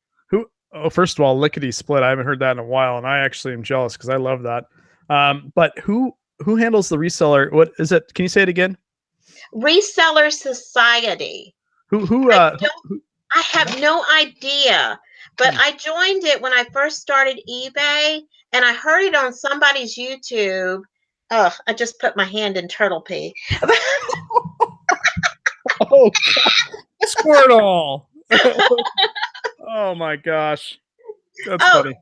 Oh, first of all, lickety split. I haven't heard that in a while, and I actually am jealous because I love that. But who handles the reseller? What is it? Can you say it again? Reseller Society. I have no idea, but I joined it when I first started eBay, and I heard it on somebody's YouTube. Oh, I just put my hand in turtle pee. Oh, God. Squirtle. Oh my gosh. That's funny.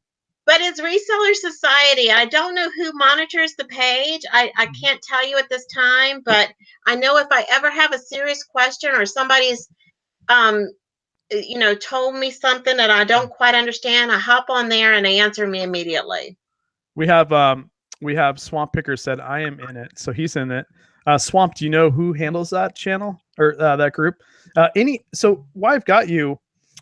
But it's Reseller Society. I don't know who monitors the page. I can't tell you at this time, but I know if I ever have a serious question or somebody's told me something that I don't quite understand, I hop on there and they answer me immediately. We have Swamp Picker said I am in it, so he's in it. Swamp, do you know who handles that channel or that group? So why I've got you,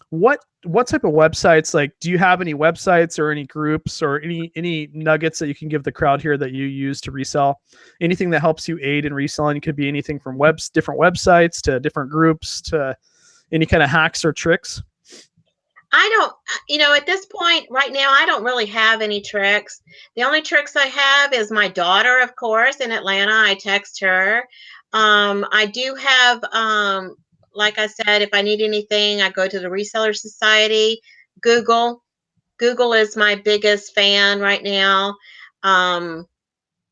what type of websites, like, do you have any websites or any groups or any nuggets that you can give the crowd here that you use to resell? Anything that helps you aid in reselling? It could be anything from different websites to different groups to any kind of hacks or tricks. I don't, at this point right now, I don't really have any tricks. The only tricks I have is my daughter, of course, in Atlanta. I text her. I do have, like I said, if I need anything, I go to the Reseller Society. Google is my biggest fan right now.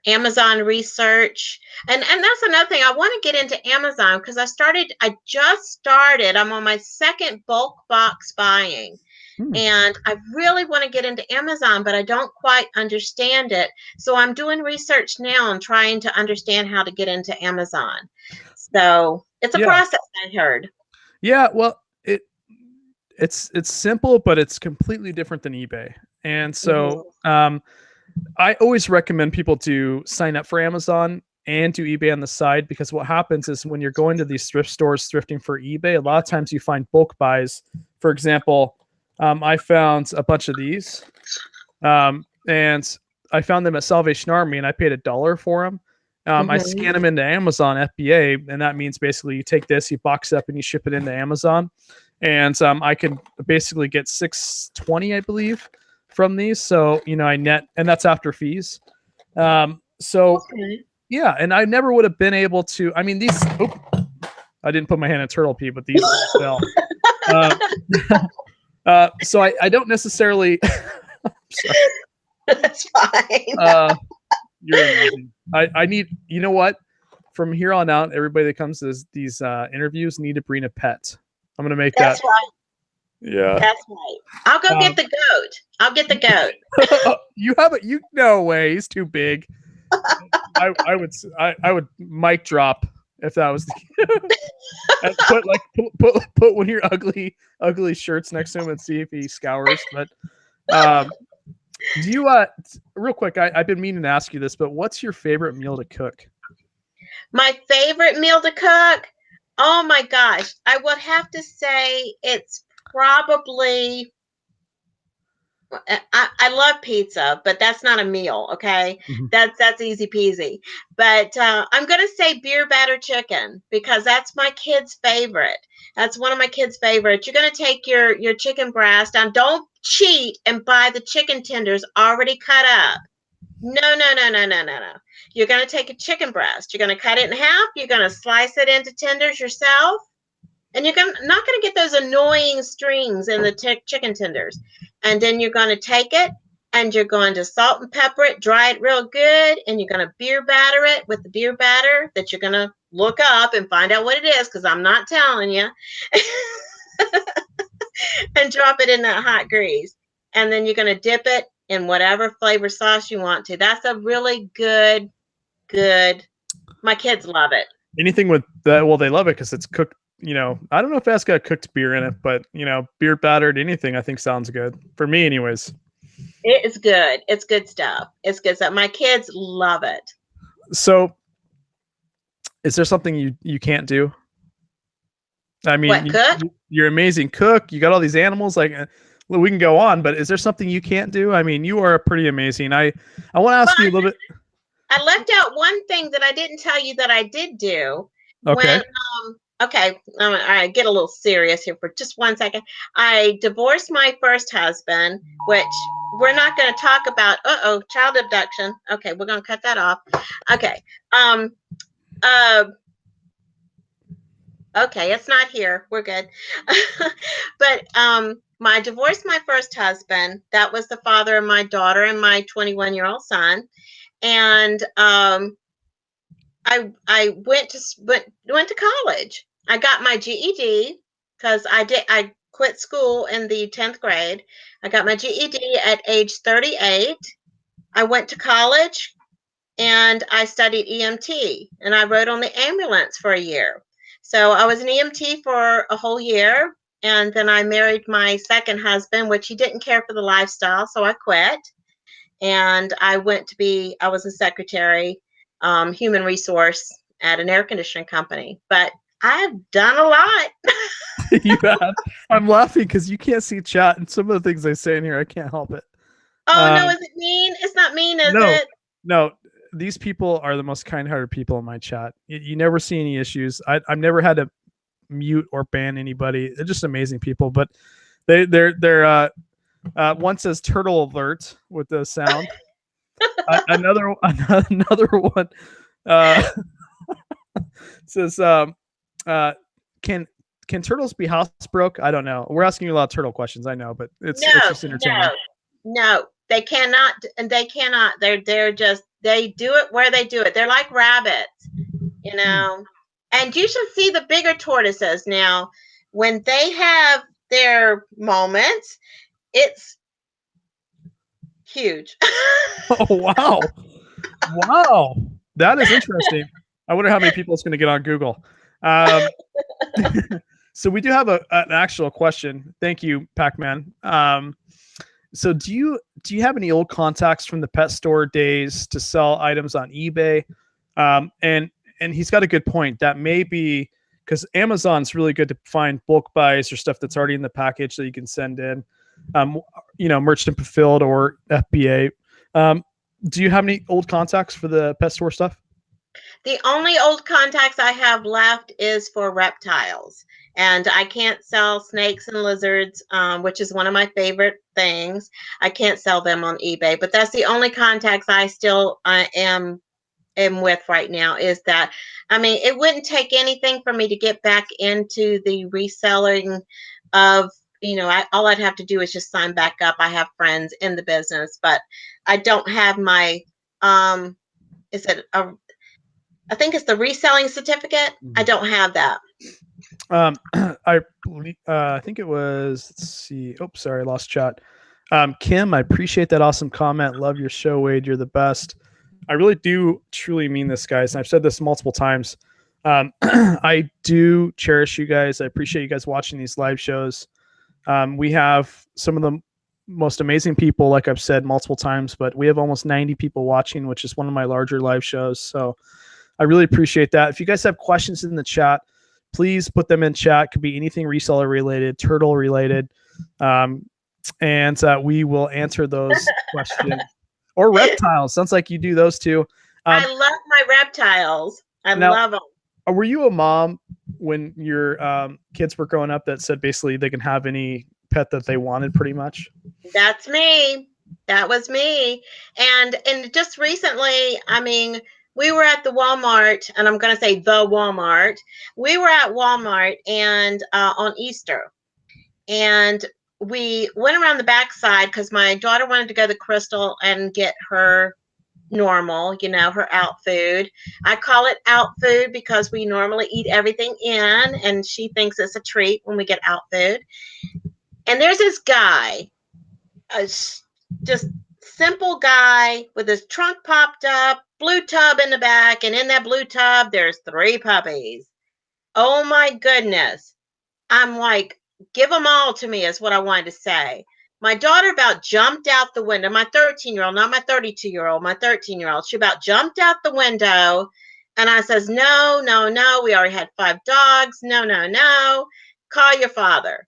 Amazon research. And that's another thing. I want to get into Amazon because I just started. I'm on my second bulk box buying. And I really want to get into Amazon, but I don't quite understand it. So I'm doing research now and trying to understand how to get into Amazon. So it's a process, I heard. Yeah, well, it's simple, but it's completely different than eBay. And so I always recommend people to sign up for Amazon and do eBay on the side, because what happens is when you're going to these thrift stores thrifting for eBay, a lot of times you find bulk buys. For example, I found a bunch of these, and I found them at Salvation Army, and I paid $1 for them. I scan them into Amazon FBA, and that means basically you take this, you box it up, and you ship it into Amazon. And I can basically get $6.20, I believe, from these. So, I net, and that's after fees. Yeah, and I never would have been able to, I mean, these, I didn't put my hand in turtle pee, but these fell. So I don't necessarily. Sorry. That's fine. You're amazing. I need. You know what? From here on out, everybody that comes to these interviews need to bring a pet. I'm gonna make That's that. right. Yeah. That's right. I'll go get the goat. I'll get the goat. You have it. You no way. He's too big. I would mic drop if that was the and put one of your ugly shirts next to him and see if he scours. But do you real quick? I've been meaning to ask you this, but what's your favorite meal to cook? My favorite meal to cook? Oh my gosh. I would have to say it's probably I love pizza, but that's not a meal. Okay. Mhm. That's easy peasy. But I'm going to say beer batter chicken because that's my kid's favorite. That's one of my kids' favorites. You're going to take your chicken breast and don't cheat and buy the chicken tenders already cut up. No. You're going to take a chicken breast. You're going to cut it in half. You're going to slice it into tenders yourself. And you're not going to get those annoying strings in the chicken tenders. And then you're going to take it and you're going to salt and pepper it, dry it real good, and you're going to beer batter it with the beer batter that you're going to look up and find out what it is because I'm not telling you. And drop it in that hot grease. And then you're going to dip it in whatever flavor sauce you want to. That's a really good. My kids love it. Anything with that? Well, they love it because it's cooked. You know, I don't know if that's got cooked beer in it, but you know, beer battered anything I think sounds good for me, anyways. It is good. It's good stuff. It's good stuff. My kids love it. So, is there something you can't do? I mean, you're an amazing cook. You got all these animals. Like, well, we can go on, but is there something you can't do? I mean, you are pretty amazing. I want to ask you a little bit. I left out one thing that I didn't tell you that I did do. Okay. Okay, all right, get a little serious here for just 1 second. I divorced my first husband, which we're not going to talk about. Child abduction. Okay, we're going to cut that off. Okay. Okay, it's not here. We're good. But I divorced my first husband. That was the father of my daughter and my 21-year-old son. And I went to college. I got my GED because I quit school in the 10th grade. I got my GED at age 38. I went to college and I studied EMT and I rode on the ambulance for a year. So I was an EMT for a whole year. And then I married my second husband, which he didn't care for the lifestyle. So I quit. And I was a secretary, human resource at an air conditioning company. But I've done a lot. You have. I'm laughing because you can't see chat and some of the things I say in here. I can't help it. Oh, no, is it mean? It's not mean, is it? No, these people are the most kind-hearted people in my chat. You never see any issues. I've never had to mute or ban anybody. They're just amazing people. But they're one says turtle alert with the sound. Another one says can turtles be housebroke? I don't know. We're asking you a lot of turtle questions. I know, but it's just entertaining. No, they cannot, and they cannot. They're just they do it where they do it. They're like rabbits, you know. And you should see the bigger tortoises now when they have their moments. It's huge. Oh wow, wow, that is interesting. I wonder how many people it's going to get on Google. So we do have an actual question. Thank you, Pac-Man. So do you have any old contacts from the pet store days to sell items on eBay? And he's got a good point. That may be because Amazon's really good to find bulk buys or stuff that's already in the package that you can send in. Merchant fulfilled or FBA. Do you have any old contacts for the pet store stuff? The only old contacts I have left is for reptiles. And I can't sell snakes and lizards, which is one of my favorite things. I can't sell them on eBay, but that's the only contacts I still am am with right now is that, I mean, it wouldn't take anything for me to get back into the reselling of, all I'd have to do is just sign back up. I have friends in the business, but I don't have my, is it a, I think it's the reselling certificate. I don't have that. I think it was, let's see. Oh, sorry, I lost chat. Kim, I appreciate that awesome comment. Love your show, Wade. You're the best. I really do truly mean this, guys. And I've said this multiple times. I do cherish you guys. I appreciate you guys watching these live shows. We have some of the most amazing people, like I've said multiple times, but we have almost 90 people watching, which is one of my larger live shows. So I really appreciate that. If you guys have questions in the chat, please put them in chat. Could be anything reseller related, turtle related. And we will answer those questions. Or reptiles. Sounds like you do those too. I love my reptiles. I love them. Were you a mom when your kids were growing up that said basically they can have any pet that they wanted pretty much? That's me. That was me. And just recently, I mean, we were at the Walmart, and I'm going to say the Walmart. We were at Walmart and on Easter. And we went around the backside because my daughter wanted to go to Crystal and get her normal, her out food. I call it out food because we normally eat everything in, and she thinks it's a treat when we get out food. And there's this guy, just simple guy with his trunk popped up, blue tub in the back, and in that blue tub, there's 3 puppies. Oh my goodness. I'm like, give them all to me is what I wanted to say. My daughter about jumped out the window. My 13-year-old, not my 32-year-old, my 13-year-old. She about jumped out the window. And I says, no, no, no. We already had 5 dogs. No, no, no. Call your father.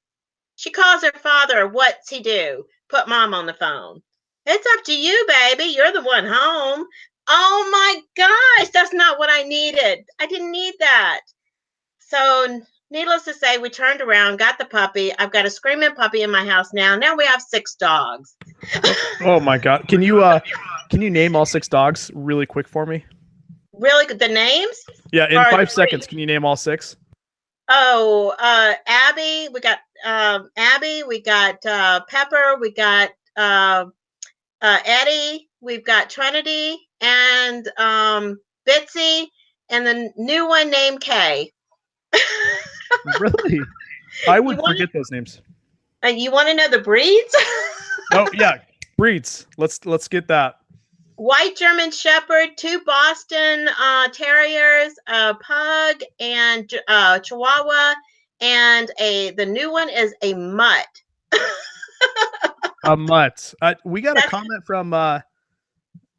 She calls her father. What's he do? Put mom on the phone. It's up to you, baby. You're the one home. Oh my gosh. That's not what I needed. I didn't need that. So needless to say, we turned around, got the puppy. I've got a screaming puppy in my house now. Now we have 6 dogs. Oh my God. Can you name all 6 dogs really quick for me? Really? The names? Yeah, in 5 seconds. Can you name all 6? Oh, Abby. We got Abby. We got Pepper. We got Eddie. We've got Trinity and Bitsy, and the new one named Kay. Really? I would forget those names. You want to know the breeds? Oh yeah, breeds. Let's get that. White German Shepherd, 2 Boston Terriers, a Pug, and Chihuahua, and the new one is a mutt. A mutt. We got a comment from.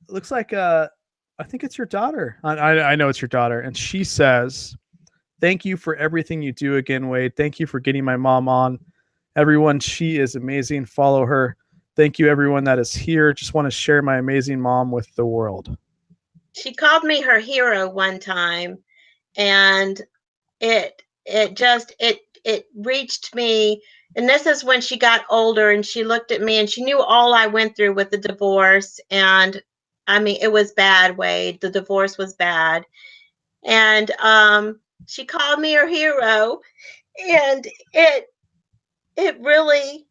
Looks like I think it's your daughter. I know it's your daughter, and she says, "Thank you for everything you do again, Wade. Thank you for getting my mom on. Everyone, she is amazing. Follow her. Thank you, everyone that is here. Just want to share my amazing mom with the world." She called me her hero one time, and it reached me. And this is when she got older, and she looked at me, and she knew all I went through with the divorce. And I mean, it was bad, Wade. The divorce was bad. And she called me her hero, and it really,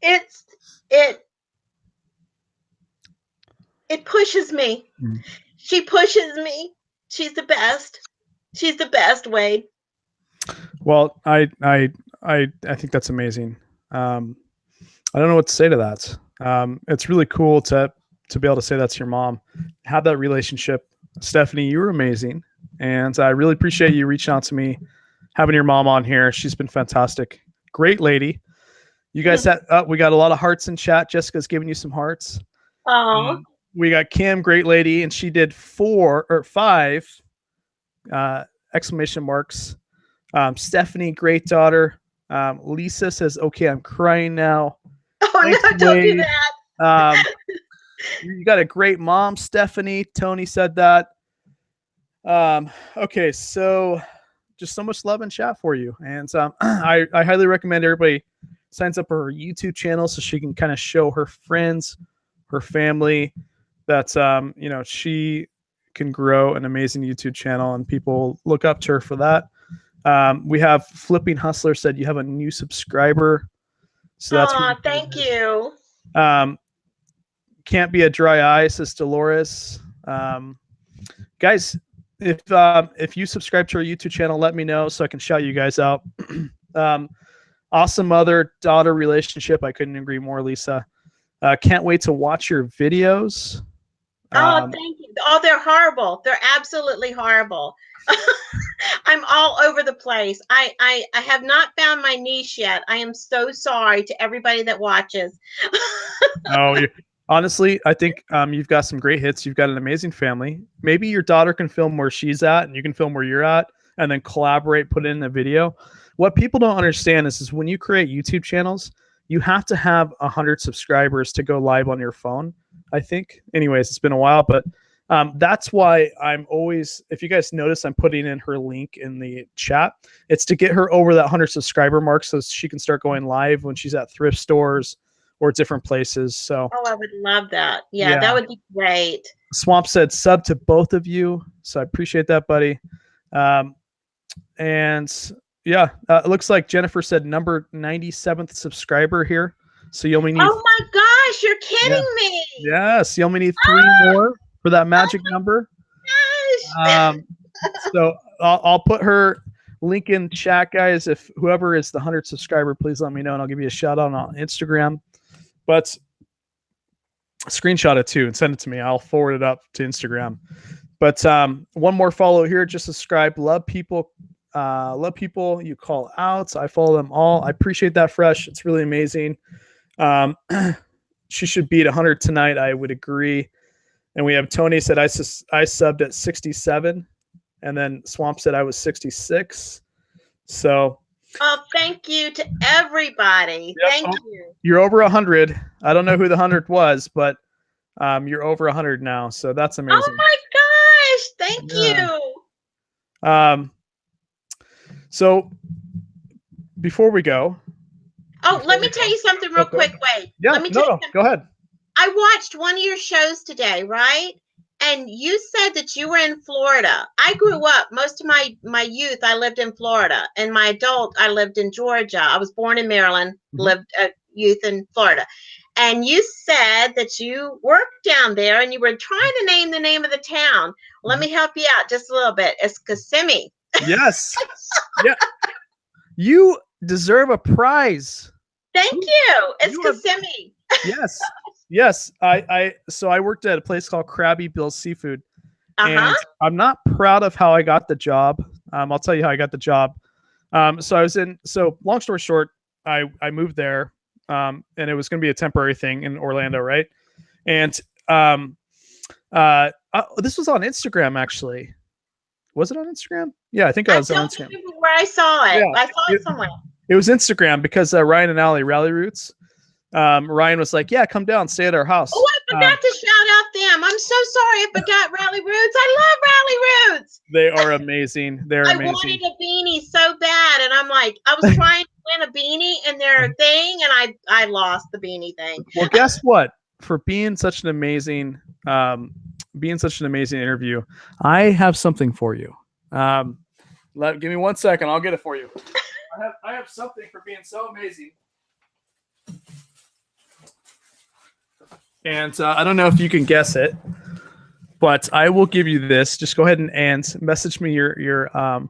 it pushes me. She pushes me. She's the best. She's the best, Wade. Well, I think that's amazing. I don't know what to say to that. It's really cool to be able to say that's your mom, have that relationship. Stephanie, you were amazing. And I really appreciate you reaching out to me, having your mom on here. She's been fantastic. Great lady. You guys we got a lot of hearts in chat. Jessica's giving you some hearts. We got Kim, great lady, and she did 4 or 5 exclamation marks. Stephanie, great daughter. Lisa says, "Okay, I'm crying now." Oh, thanks, no, don't do that. You got a great mom, Stephanie. Tony said that. Okay, so just so much love and chat for you. And I highly recommend everybody signs up for her YouTube channel so she can kind of show her friends, her family that, she can grow an amazing YouTube channel, and people look up to her for that. We have Flipping Hustler said you have a new subscriber. So that's thank you. Can't be a dry eye, says Dolores. Guys, if you subscribe to our YouTube channel, let me know so I can shout you guys out. Awesome mother-daughter relationship. I couldn't agree more, Lisa. Can't wait to watch your videos. Thank you. Oh, they're horrible. They're absolutely horrible. I'm all over the place. I have not found my niche yet. I am so sorry to everybody that watches. Honestly, I think you've got some great hits. You've got an amazing family. Maybe your daughter can film where she's at and you can film where you're at and then collaborate, put it in a video. What people don't understand is when you create YouTube channels, you have to have 100 subscribers to go live on your phone, I think. Anyways, it's been a while, but that's why I'm always, if you guys notice, I'm putting in her link in the chat. It's to get her over that 100 subscriber mark so she can start going live when she's at thrift stores or different places. So I would love that. Yeah, that would be great. Swamp said sub to both of you, so I appreciate that, buddy. And yeah, it looks like Jennifer said number 97th subscriber here. So you only need. Oh my gosh, you're kidding me! Yes, you only need 3 more for that magic number. Gosh. So I'll put her link in chat, guys. If whoever is the 100 subscriber, please let me know, and I'll give you a shout out on Instagram. But screenshot it too and send it to me. I'll forward it up to Instagram. But one more follow here. Just subscribe. Love people. Love people you call out. I follow them all. I appreciate that, Fresh. It's really amazing. She should beat 100 tonight. I would agree. And we have Tony said I subbed at 67, and then Swamp said I was 66. So. Oh, thank you to everybody. Yep. Thank you. You're over 100. I don't know who the 100 was, but you're over 100 now. So that's amazing. Oh my gosh. Thank you. So before we go. Oh, let me tell you something real quick. Wait. Yeah, let me tell you something. Go ahead. I watched one of your shows today, right? And you said that you were in Florida. I grew up, most of my youth, I lived in Florida. And my adult, I lived in Georgia. I was born in Maryland, lived youth in Florida. And you said that you worked down there and you were trying to name the name of the town. Let me help you out just a little bit. It's Kissimmee. Yes. Yeah. You deserve a prize. Thank you. It's Kissimmee. Yes. Yes. So I worked at a place called Krabby Bill's Seafood. And I'm not proud of how I got the job. I'll tell you how I got the job. So long story short, I moved there. And it was going to be a temporary thing in Orlando, right? And this was on Instagram, actually. Was it on Instagram? Yeah, I think I was on Instagram. I don't remember where I saw it. Yeah, I saw it somewhere. It was Instagram because Ryan and Allie, Rally Roots. Ryan was like, yeah, come down, stay at our house. Oh, I forgot to shout out them. I'm so sorry I forgot Rally Roots. I love Rally Roots. They are amazing. They're amazing. I wanted a beanie so bad, and I'm like, I was trying to win a beanie in their thing, and I lost the beanie thing. Well, guess what? For being such an amazing interview, I have something for you. Give me 1 second. I'll get it for you. I have something for being so amazing. And I don't know if you can guess it, but I will give you this. Just go ahead and message me your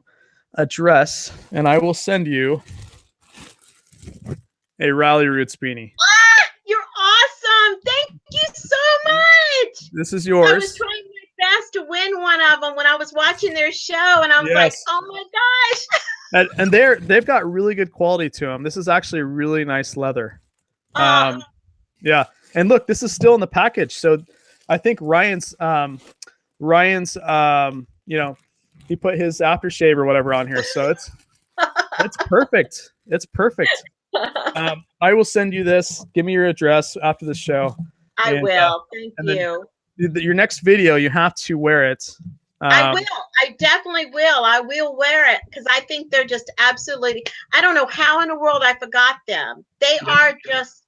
address, and I will send you a Rally Roots beanie. You're awesome. Thank you so much. This is yours. I was trying my best to win one of them when I was watching their show, and I was like, oh my gosh. And they've got really good quality to them. This is actually really nice leather. Yeah. And look, this is still in the package. So I think Ryan's he put his aftershave or whatever on here. So it's perfect. It's perfect. I will send you this. Give me your address after the show. I will. Thank you. Your next video, you have to wear it. I will. I definitely will. I will wear it because I think they're just absolutely. I don't know how in the world I forgot them. They are just.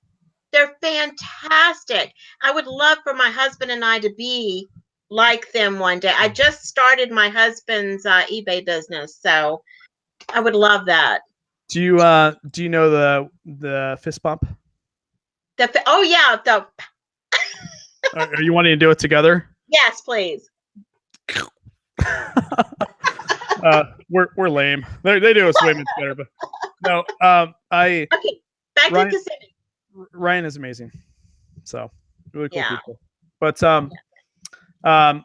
They're fantastic. I would love for my husband and I to be like them one day. I just started my husband's eBay business, so I would love that. Do you know the fist bump? Oh yeah, Are you wanting to do it together? yes, please. We're lame. They do us way much better, but no. Okay, back Ryan, to Kissimmee. Ryan is amazing. So really cool Yeah. people. But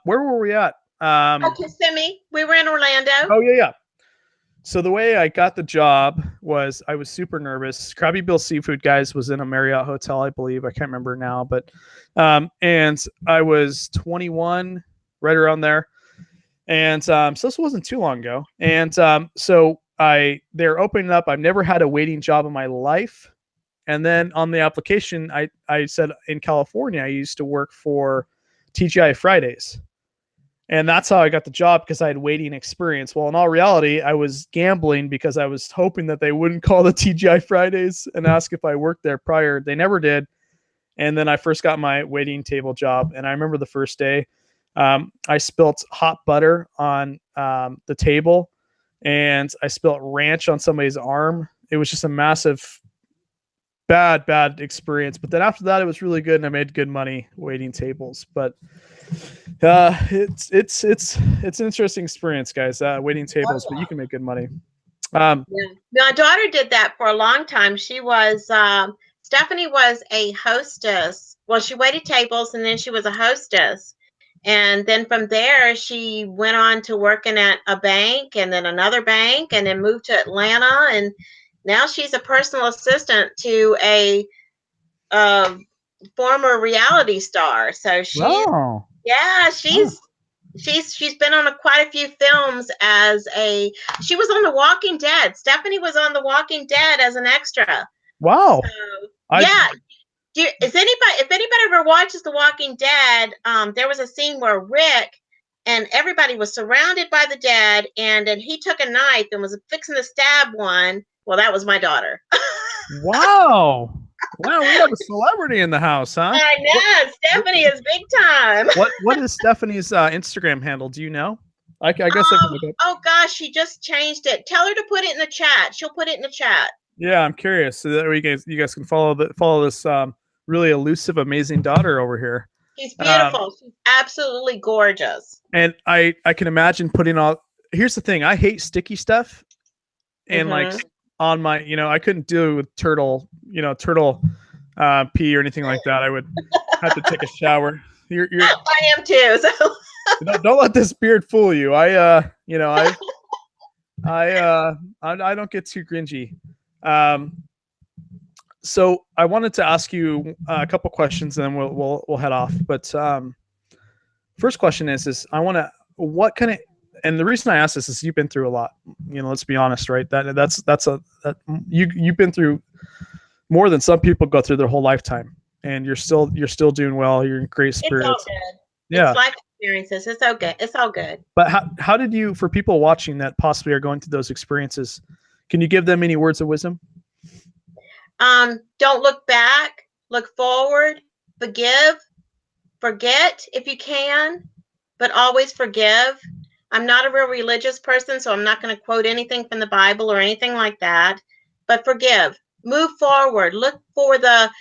where were we at? Kissimmee. We were in Orlando. Oh yeah. So the way I got the job was I was super nervous. Krabby Bill Seafood, guys, was in a Marriott hotel, I believe. I can't remember now, but and I was 21, right around there. And so this wasn't too long ago. And so they're opening up. I've never had a waiting job in my life. And then on the application, I said in California, I used to work for TGI Fridays. And that's how I got the job, because I had waiting experience. Well, in all reality, I was gambling because I was hoping that they wouldn't call the TGI Fridays and ask if I worked there prior. They never did. And then I first got my waiting table job. And I remember the first day, I spilt hot butter on the table, and I spilt ranch on somebody's arm. It was just a massive, bad experience. But then after that, it was really good, and I made good money waiting tables. But it's an interesting experience, guys. Waiting tables, but you can make good money. Yeah. My daughter did that for a long time. She was Stephanie was a hostess. Well, she waited tables, and then she was a hostess. And then from there, she went on to working at a bank, and then another bank, and then moved to Atlanta. And now she's a personal assistant to a former reality star. So she's been on quite a few films she was on The Walking Dead. Stephanie was on The Walking Dead as an extra. Wow. So, yeah. If anybody ever watches The Walking Dead, there was a scene where Rick and everybody was surrounded by the dead, and then he took a knife and was fixing to stab one. Well, that was my daughter. Wow, we have a celebrity in the house, huh? I know. Stephanie is big time. What is Stephanie's Instagram handle? Do you know? I guess I can look up. Oh gosh, she just changed it. Tell her to put it in the chat. She'll put it in the chat. Yeah, I'm curious. So that you guys can follow this really elusive, amazing daughter over here. She's beautiful. She's absolutely gorgeous. And I can imagine putting all. Here's the thing: I hate sticky stuff, and like on my, I couldn't do it with turtle pee or anything like that. I would have to take a shower. I am too. So don't let this beard fool you. I don't get too cringy. So I wanted to ask you a couple questions, and then we'll head off. But first question is I want to, what kind of, and the reason I ask this is you've been through a lot. Let's be honest, right? You've been through more than some people go through their whole lifetime, and you're still doing well. You're in great spirits. It's all good. Yeah, it's life experiences. It's okay. It's all good. But how did you, for people watching that possibly are going through those experiences, can you give them any words of wisdom? Don't look back, look forward, forgive, forget if you can, but always forgive. I'm not a real religious person, so I'm not going to quote anything from the Bible or anything like that, but forgive, move forward, look for the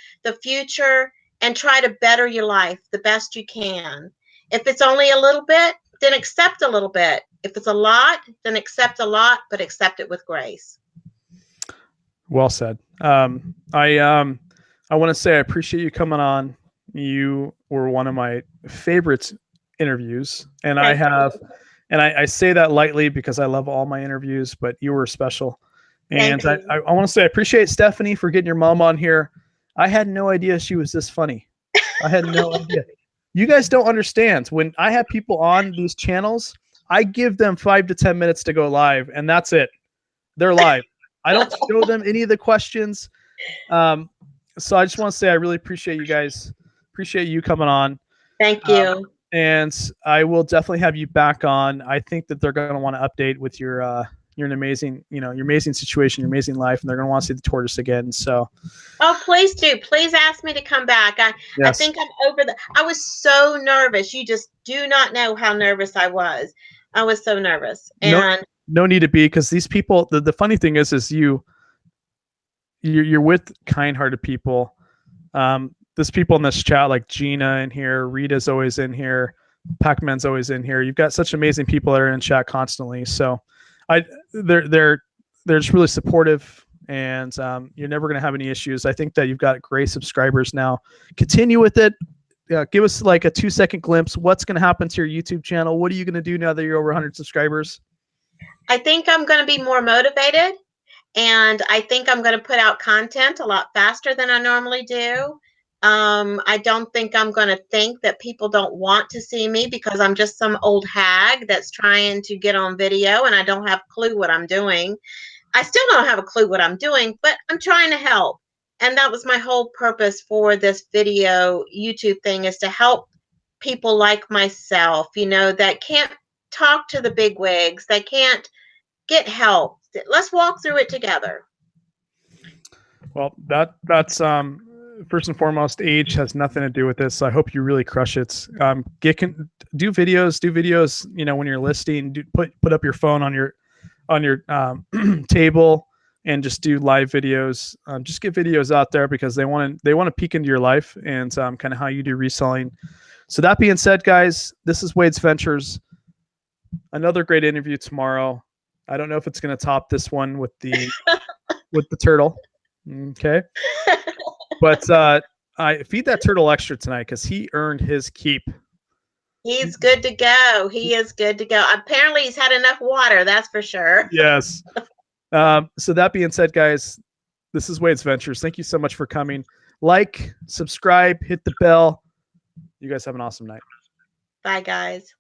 future, and try to better your life the best you can. If it's only a little bit, then accept a little bit. If it's a lot, then accept a lot, but accept it with grace. Well said. I want to say I appreciate you coming on. You were one of my favorite interviews, and I say that lightly because I love all my interviews, but you were special. And I want to say I appreciate Stephanie for getting your mom on here. I had no idea she was this funny. I had no idea. You guys don't understand. When I have people on these channels, I give them 5 to 10 minutes to go live, and that's it. They're live. I don't show them any of the questions. So I just want to say I really appreciate you guys. Appreciate you coming on. Thank you. And I will definitely have you back on. I think that they're going to want to update with your you're an amazing, your amazing situation, your amazing life, and they're going to want to see the tortoise again. So, oh, please do. Please ask me to come back. I yes. think I'm over I was so nervous. You just do not know how nervous I was. I was so nervous. And no need to be, because these people, the funny thing is you're with kind-hearted people. There's people in this chat like Gina in here, Rita's always in here, Pac-Man's always in here. You've got such amazing people that are in chat constantly. So they're just really supportive, and you're never going to have any issues. I think that you've got great subscribers now. Continue with it. Give us like a 2-second glimpse. What's going to happen to your YouTube channel? What are you going to do now that you're over 100 subscribers? I think I'm going to be more motivated, and I think I'm going to put out content a lot faster than I normally do. I don't think I'm going to think that people don't want to see me because I'm just some old hag that's trying to get on video and I don't have a clue what I'm doing. I still don't have a clue what I'm doing, but I'm trying to help. And that was my whole purpose for this video YouTube thing, is to help people like myself, that can't talk to the big wigs, that can't get help. Let's walk through it together. Well, that's first and foremost, age has nothing to do with this. So I hope you really crush it. Do videos, when you're listing, put up your phone on your table and just do live videos. Just get videos out there because they want to peek into your life and kind of how you do reselling. So that being said, guys, this is Wade's Ventures. Another great interview tomorrow. I don't know if it's going to top this one with the turtle. Okay. But I feed that turtle extra tonight because he earned his keep. He's good to go. He is good to go. Apparently he's had enough water, that's for sure. Yes. So that being said, guys, this is Wade's Ventures. Thank you so much for coming. Like, subscribe, hit the bell. You guys have an awesome night. Bye, guys.